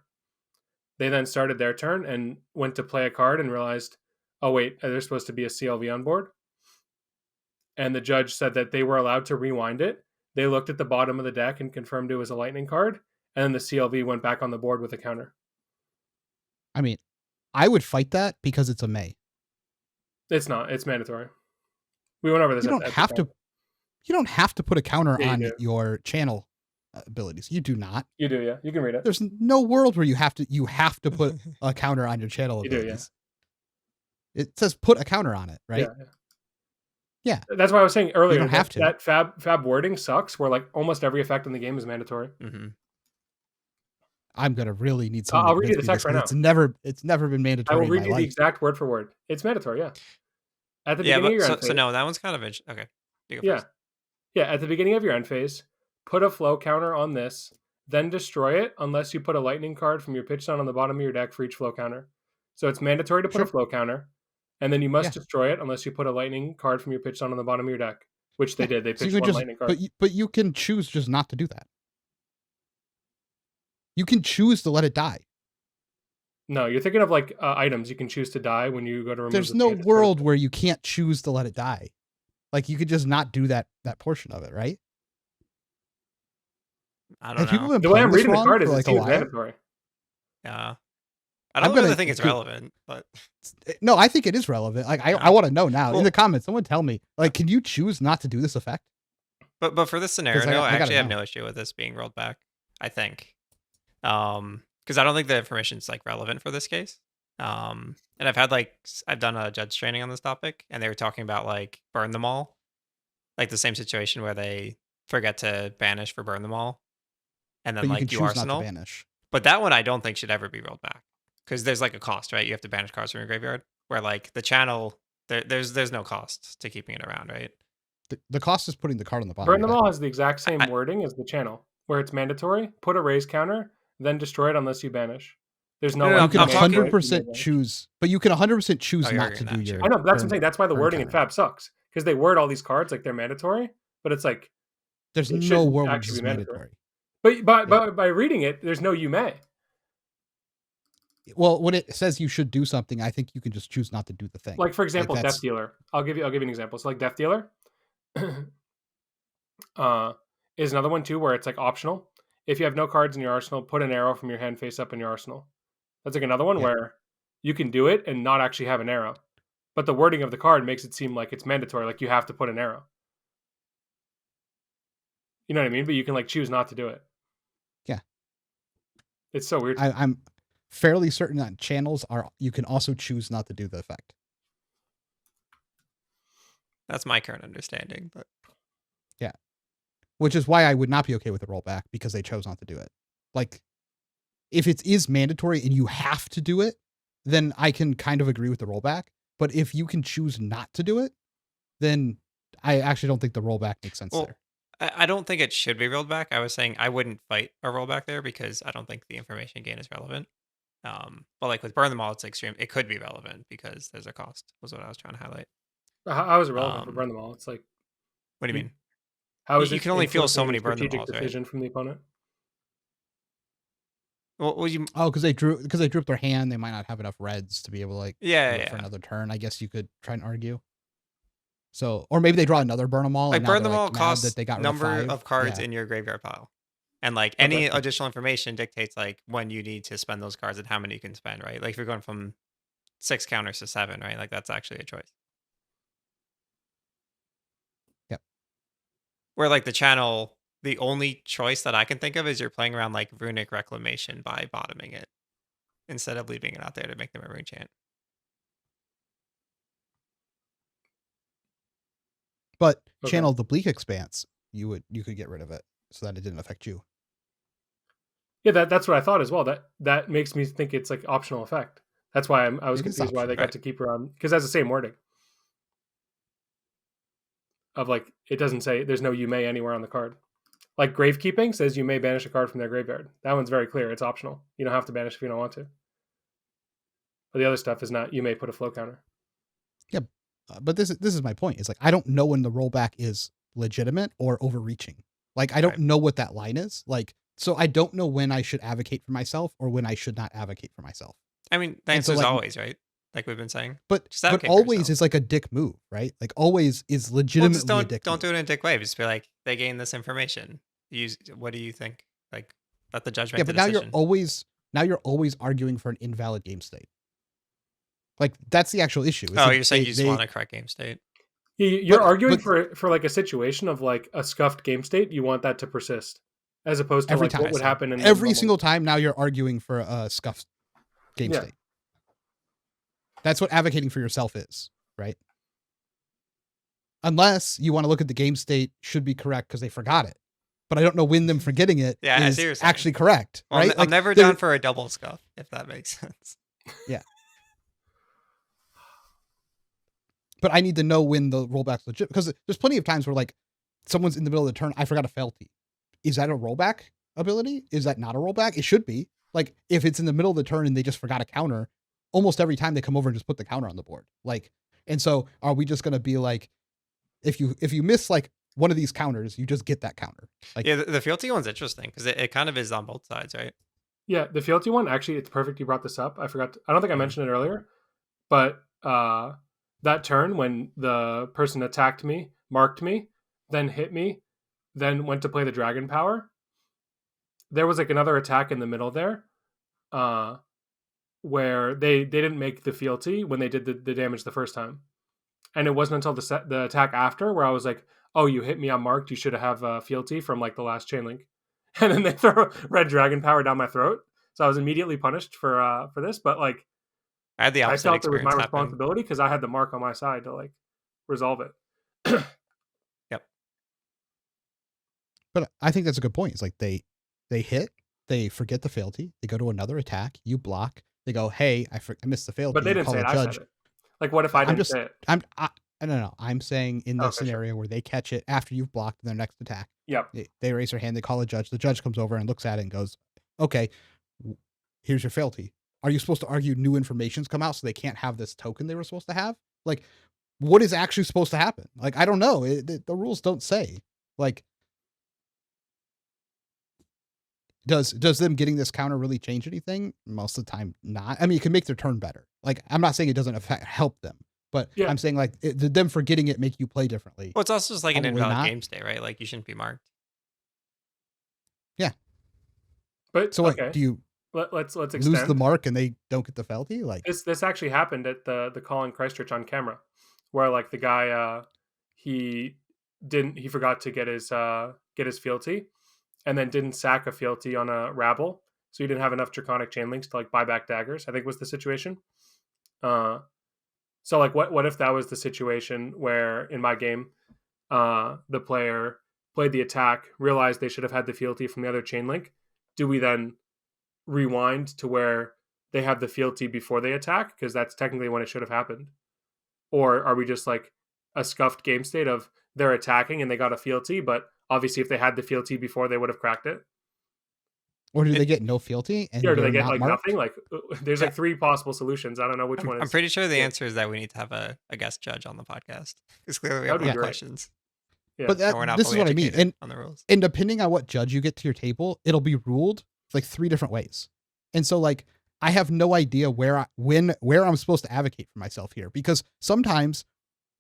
They then started their turn and went to play a card and realized, oh wait, there's supposed to be a CLV on board. And the judge said that they were allowed to rewind it. They looked at the bottom of the deck and confirmed it was a lightning card. And then the CLV went back on the board with a counter. I mean, I would fight that because it's a May. It's not. It's mandatory. We went over this. You don't have to. You don't have to put a counter on your channel abilities. You do not. You do, yeah. You can read it. There's no world where you have to put a counter on your channel abilities. Do, yeah. It says put a counter on it, right? Yeah. That's why I was saying earlier. You don't have to. That FAB wording sucks. Where like almost every effect in the game is mandatory. Mm-hmm. I'm gonna really need some. I'll read you the text right now. It's never been mandatory. I will read you the exact word for word. It's mandatory. Yeah. At the beginning of your end phase. So no, that one's kind of interesting. Okay. You go first. Yeah. At the beginning of your end phase, put a flow counter on this, then destroy it unless you put a lightning card from your pitch stone on the bottom of your deck for each flow counter. So it's mandatory to put a flow counter, and then you must destroy it unless you put a lightning card from your pitch stone on the bottom of your deck, which they did. They pitched one lightning card. But you can choose just not to do that. You can choose to let it die. No, you're thinking of like items you can choose to die when you go to remove. There's no world where you can't choose to let it die. Like, you could just not do that portion of it, right? I don't know. People been the way I'm reading the card is like it's mandatory. Yeah. I don't I'm really gonna think it's do- relevant, but No, I think it is relevant. Like I No. want to know now in Well- the comments. Someone tell me. Like, can you choose not to do this effect? but for this scenario, I no, gotta I actually have know. no issue with this being rolled back. I think, because I don't think the information's like relevant for this case. And I've had I've done a judge training on this topic, and they were talking about like burn them all, like the same situation where they forget to banish for burn them all, and then But you like can do choose arsenal. not to banish. But that one I don't think should ever be rolled back because there's like a cost, right? You have to banish cards from your graveyard. Where like the channel, there's no cost to keeping it around, right? The cost is putting the card on the bottom. Burn of them your all deck. has the exact same wording as the channel, where it's mandatory. Put a raise counter, then destroy it unless you banish. There's no. No, like, You can I'm talking- 100% choose, but you can 100% choose Oh, you're not arguing to that, do sure. your. I know, but that's what I'm burn- saying. That's why the burn wording in counter. FAB sucks because they word all these cards like they're mandatory, but it's like. There's it no shouldn't word which actually is be mandatory. mandatory. But by reading it, there's no you may. Well, when it says you should do something, I think you can just choose not to do the thing. Like for example, that's- Death Dealer. I'll give you an example. So like Death Dealer is another one too where it's like optional. If you have no cards in your arsenal, put an arrow from your hand face up in your arsenal. That's like another one Yeah. where you can do it and not actually have an arrow. But the wording of the card makes it seem like it's mandatory, like you have to put an arrow. You know what I mean? But you can like choose not to do it. Yeah. It's so weird. I'm fairly certain that channels are. You can also choose not to do the effect. That's my current understanding, but Which is why I would not be okay with the rollback because they chose not to do it. Like, if it is mandatory and you have to do it, then I can kind of agree with the rollback. But if you can choose not to do it, then I actually don't think the rollback makes sense Well, there. I don't think it should be rolled back. I was saying I wouldn't fight a rollback there because I don't think the information gain is relevant. But like with burn them all, it's extreme. It could be relevant because there's a cost. Was what I was trying to highlight. How is it relevant for Um, burn them all? It's like What do you mean? how is you it can only feel so influencing many a burn them strategic alls, right? decision from the opponent? Well, you Oh, because they drew up their hand, they might not have enough reds to be able to like yeah, do it for yeah. another turn. I guess you could try and argue. So, or maybe they draw another burn them all. Like and now burn they're, them all mad costs that they got rid number 5. of cards Yeah. in your graveyard pile, and like Okay. any additional information dictates like when you need to spend those cards and how many you can spend, right? Like if you're going from 6 counters to 7, right? Like that's actually a choice. Yep. Where like the channel, the only choice that I can think of is you're playing around like Runic Reclamation by bottoming it instead of leaving it out there to make them a rune chant. But Okay. channel the Bleak Expanse, you could get rid of it so that it didn't affect you. Yeah, that's what I thought as well. That makes me think it's like optional effect. That's why I was It is confused why they optional, got to keep her on because that's the same wording. Of like it doesn't say there's no you may anywhere on the card. Like Gravekeeping says you may banish a card from their graveyard. That one's very clear. It's optional. You don't have to banish if you don't want to. But the other stuff is not. You may put a flow counter. But this is my point. It's like I don't know when the rollback is legitimate or overreaching. Like I don't Right. know what that line is. Like so I don't know when I should advocate for myself or when I should not advocate for myself. I mean, the And so, answer is like- always, right? Like we've been saying. But Just advocate for always yourself. is like a dick move, right? Like always is Well, legitimately just a dick don't move. do it in a dick way. Just be like, they gain this information. What do you think? Like, let the judge make Yeah, the but now decision. you're always arguing for an invalid game state. Like that's the actual issue. It's Oh, like you're saying they- you just they- want a correct game state. You're But- arguing but- for like a situation of like a scuffed game state. You want that to persist, as opposed to Every like time. what would happen in the every normal- single time now you're arguing for a scuffed game Yeah. state. That's what advocating for yourself is, right? Unless you want to look at the game state should be correct because they forgot it. But I don't know when them forgetting it Yeah, I see is what you're saying. actually correct, Well, right? I'm never there- down for a double scuff, if that makes sense. But I need to know when the rollback's legit because there's plenty of times where like someone's in the middle of the turn, I forgot a fealty. Is that a rollback ability? Is that not a rollback? It should be. Like if it's in the middle of the turn and they just forgot a counter, almost every time they come over and just put the counter on the board. Like, and so are we just gonna be like, if you miss like one of these counters, you just get that counter. Like Yeah, the fealty one's interesting because it kind of is on both sides, right? Yeah, the fealty one actually, it's perfect. You brought this up. I forgot. I don't think I mentioned it earlier, but that turn when the person attacked me, marked me, then hit me, then went to play the dragon power. There was like another attack in the middle there, where they didn't make the fealty when they did the damage the first time. And it wasn't until the attack after where I was like, oh, you hit me on marked. You should have fealty from like the last chain link. And then they throw red dragon power down my throat. So I was immediately punished for this. But like, I had the I opposite felt it was my experience happen. responsibility because I had the mark on my side to like resolve it. Yep. But I think that's a good point. It's like they hit, they forget the fealty, they go to another attack, you block, they go, hey, I missed the fealty. But they you didn't call say it. the I judge. said it. Like, what if I didn't say it? I don't know. I'm saying in the Okay, sure. scenario where they catch it after you've blocked their next attack, Yep. they raise their hand, they call a judge. The judge comes over and looks at it and goes, okay, here's your fealty. Are you supposed to argue new information's come out so they can't have this token they were supposed to have? Like, what is actually supposed to happen? Like, I don't know. The rules don't say. Like, does them getting this counter really change anything? Most of the time, not. I mean, it can make their turn better. Like, I'm not saying it doesn't help them, but Yeah. I'm saying like them forgetting it make you play differently. Well, it's also just like an Probably invalid not. game state, right? Like you shouldn't be marked. Yeah. But So okay, what, do you let's extend. lose the mark and they don't get the fealty? Like, This actually happened at the call in Christchurch on camera, where like the guy he forgot to get his fealty, and then didn't sack a fealty on a rabble, so he didn't have enough draconic chain links to like buy back daggers. I think was the situation. So like what if that was the situation where in my game, the player played the attack, realized they should have had the fealty from the other chain link? Do we then rewind to where they have the fealty before they attack? Because that's technically when it should have happened. Or are we just like a scuffed game state of they're attacking and they got a fealty, but obviously if they had the fealty before, they would have cracked it? or do they get no fealty and Yeah, or do they you're get not like marked? nothing? Like there's like three possible solutions. I don't know which one I'm is. pretty sure the yeah. answer is that we need to have a guest judge on the podcast because clearly we That have would a be lot of great. questions. Yeah. But And we're not this is fully what I mean. educated on the rules. And depending on what judge you get to your table, it'll be ruled like 3 different ways. And so like I have no idea where I'm supposed to advocate for myself here, because sometimes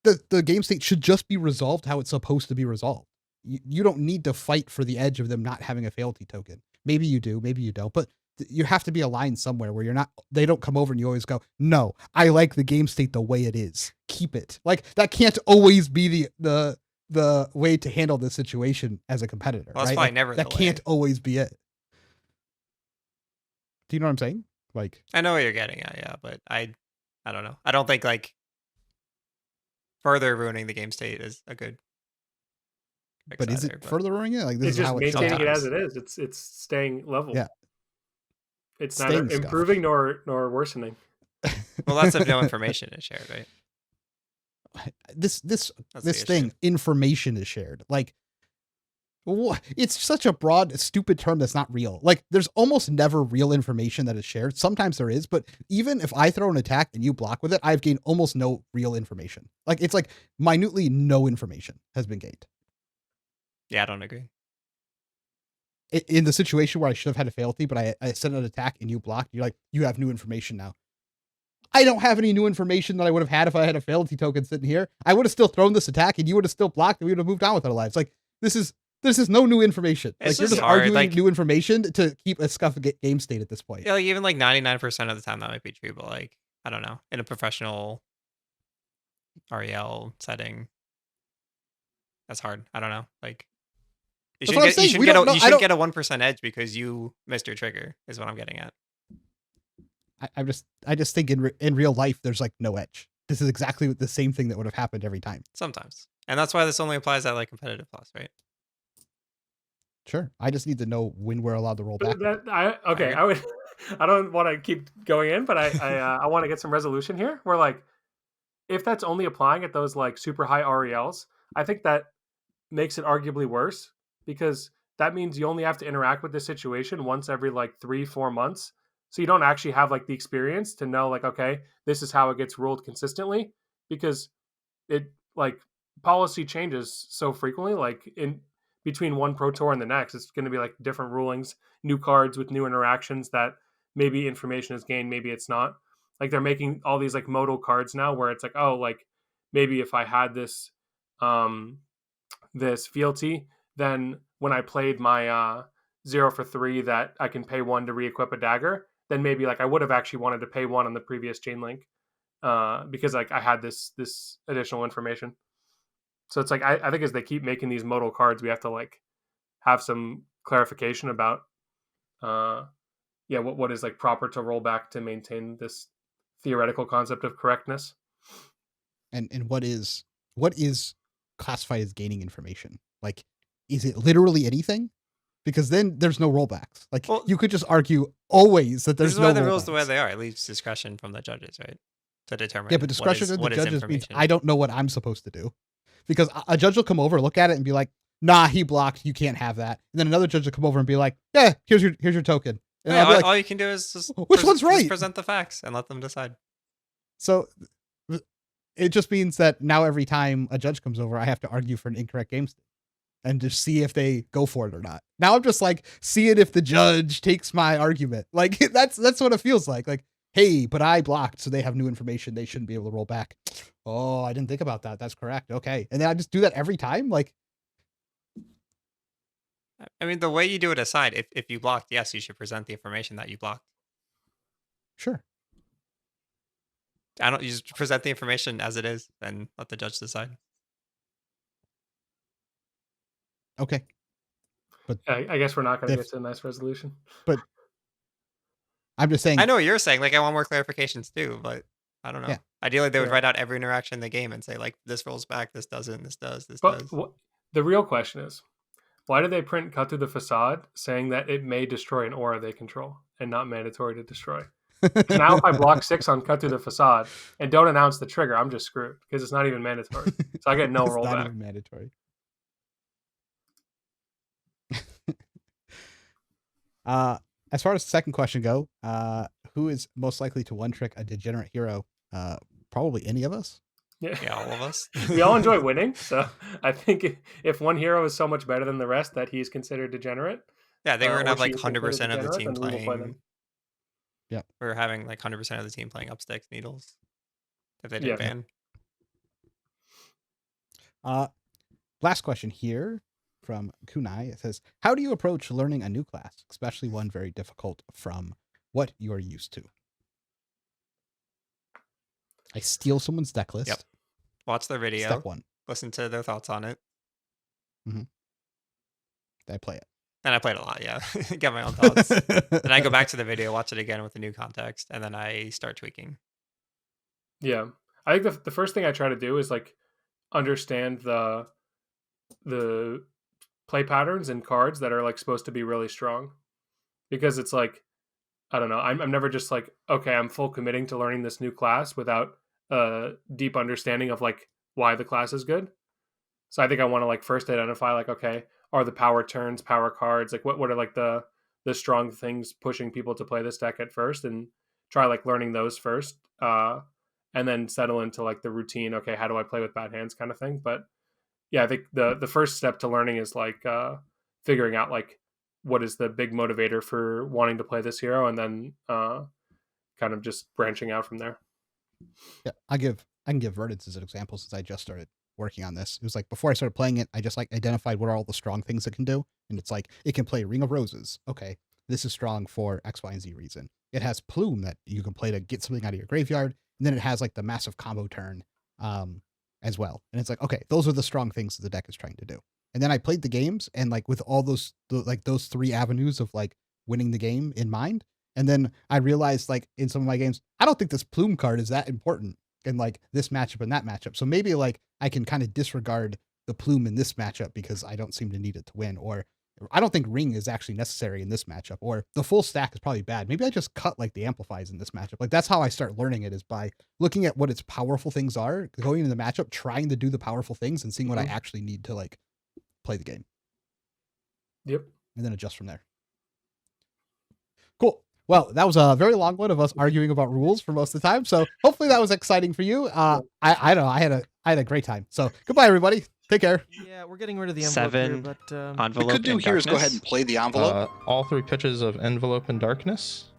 the game state should just be resolved how it's supposed to be resolved. You don't need to fight for the edge of them not having a fealty token. Maybe you do, maybe you don't, but you have to be aligned somewhere where they don't come over and you always go, no, I like the game state the way it is. Keep it. Like that can't always be the way to handle this situation as a competitor. Well, that's right? probably Like, never that the way. can't always be it. Do you know what I'm saying? Like, I know what you're getting at, yeah, but I don't know. I don't think like further ruining the game state is a good fix but is either, it further ruining it? Like, this It's is just how it should maintaining it happen. as it is. It's staying level. Yeah. It's Staying neither scuffed. improving nor worsening. Well, that's if no information is shared, right? This That's the thing, issue. information is shared. Like, it's such a broad, stupid term that's not real. Like, there's almost never real information that is shared. Sometimes there is, but even if I throw an attack and you block with it, I've gained almost no real information. Like, it's like minutely no information has been gained. Yeah, I don't agree. In the situation where I should have had a fealty, but I sent an attack and you blocked, you're like, you have new information now. I don't have any new information that I would have had if I had a fealty token sitting here. I would have still thrown this attack and you would have still blocked and we would have moved on with our lives. Like, this is no new information. It's Like, you're just just hard, arguing like- new information to keep a scuffed game state at this point. Yeah, like even like 99% of the time that might be true, but like I don't know, in a professional REL setting, that's hard. I don't know. Like you That's what I'm shouldn't get, you saying. shouldn't We get don't a, know- you I shouldn't don't- get a 1% edge because you missed your trigger. Is what I'm getting at. I just think in real life there's like no edge. This is exactly the same thing that would have happened every time. Sometimes, and that's why this only applies at like competitive plus, right? Sure. I just need to know when we're allowed to roll back. I don't want to keep going in, but I want to get some resolution here. Where like, if that's only applying at those like super high RELs, I think that makes it arguably worse, because that means you only have to interact with this situation once every like 3-4 months. So you don't actually have like the experience to know like, okay, this is how it gets ruled consistently, because it like policy changes so frequently, like in between one pro tour and the next, it's going to be like different rulings, new cards with new interactions that maybe information is gained, maybe it's not. Like they're making all these like modal cards now where it's like, oh, like maybe if I had this this fealty, then when I played my 0 for 3 that I can pay 1 to re-equip a dagger, then maybe like I would have actually wanted to pay 1 on the previous chain link because like I had this additional information. So it's like I think as they keep making these modal cards, we have to like have some clarification about what is like proper to roll back to maintain this theoretical concept of correctness. And what is classified as gaining information? Like, is it literally anything? Because then there's no rollbacks. Like, you could just argue always that there's no rollbacks. This is why the rules the way they are. It leaves discretion from the judges, right? To determine. Yeah, but discretion of the judges means I don't know what I'm supposed to do. Because a judge will come over, look at it, and be like, "Nah, he blocked. You can't have that." And then another judge will come over and be like, "Yeah, here's your token." And yeah, all you can do is just which one's right? Just present the facts and let them decide. So it just means that now every time a judge comes over, I have to argue for an incorrect game state and just see if they go for it or not. Now I'm just like seeing if the judge takes my argument. Like that's what it feels like. Like, hey, but I blocked, so they have new information. They shouldn't be able to roll back. Oh, I didn't think about that. That's correct. Okay. And then I just do that every time. Like, I mean, the way you do it aside, if you blocked, yes, you should present the information that you blocked. Sure. You just present the information as it is and let the judge decide. Okay. But I guess we're not going to get to a nice resolution. But I'm just saying. I know what you're saying. Like, I want more clarifications too, but I don't know. Yeah. Ideally, they would write out every interaction in the game and say, like, this rolls back, this doesn't, this does, this does. The real question is, why do they print cut through the facade saying that it may destroy an aura they control and not mandatory to destroy? Now, if I block 6 on cut through the facade and don't announce the trigger, I'm just screwed because it's not even mandatory. So I get no rollback. Not even mandatory. As far as the second question go, who is most likely to one-trick a degenerate hero? Probably any of us. Yeah, all of us. We all enjoy winning, so I think if one hero is so much better than the rest that he's considered degenerate. Yeah, they were gonna have like 100% of the team playing. Yeah, we're having like 100% of the team playing Upsticks Needles if they didn't ban. Last question here from Kunai. It says, "How do you approach learning a new class, especially one very difficult from what you are used to?" I steal someone's deck list. Yep. Watch their video. Step 1. Listen to their thoughts on it. Mm-hmm. I play it. And I played a lot, yeah. Get my own thoughts. Then I go back to the video, watch it again with a new context, and then I start tweaking. Yeah. I think the first thing I try to do is like understand the play patterns and cards that are like supposed to be really strong. Because it's like, I don't know, I'm never just like, okay, I'm full committing to learning this new class without a deep understanding of like why the class is good. So I think I want to like first identify like, okay, are the power turns, power cards, like what are like the strong things pushing people to play this deck at first, and try like learning those first, and then settle into like the routine. Okay, how do I play with bad hands kind of thing. But yeah, I think the first step to learning is like figuring out like what is the big motivator for wanting to play this hero, and then kind of just branching out from there. Yeah, I can give Verdance as an example since I just started working on this. It was like before I started playing it, I just like identified what are all the strong things it can do. And it's like, it can play Ring of Roses. Okay, this is strong for X, Y, and Z reason. It has Plume that you can play to get something out of your graveyard. And then it has like the massive combo turn as well. And it's like, okay, those are the strong things that the deck is trying to do. And then I played the games and like with all those 3 avenues of like winning the game in mind. And then I realized like in some of my games, I don't think this Plume card is that important in like this matchup and that matchup. So maybe like I can kind of disregard the Plume in this matchup because I don't seem to need it to win, or I don't think Ring is actually necessary in this matchup, or the full stack is probably bad. Maybe I just cut like the amplifies in this matchup. Like that's how I start learning it, is by looking at what its powerful things are, going into the matchup, trying to do the powerful things and seeing what I actually need to like play the game. Yep. And then adjust from there. Cool. Well, that was a very long one of us arguing about rules for most of the time. So hopefully that was exciting for you. I don't know. I had a great time. So goodbye, everybody. Take care. Yeah, we're getting rid of the envelope 7 here, but envelope. What we could do here is go ahead and play the envelope. All 3 pitches of envelope and darkness.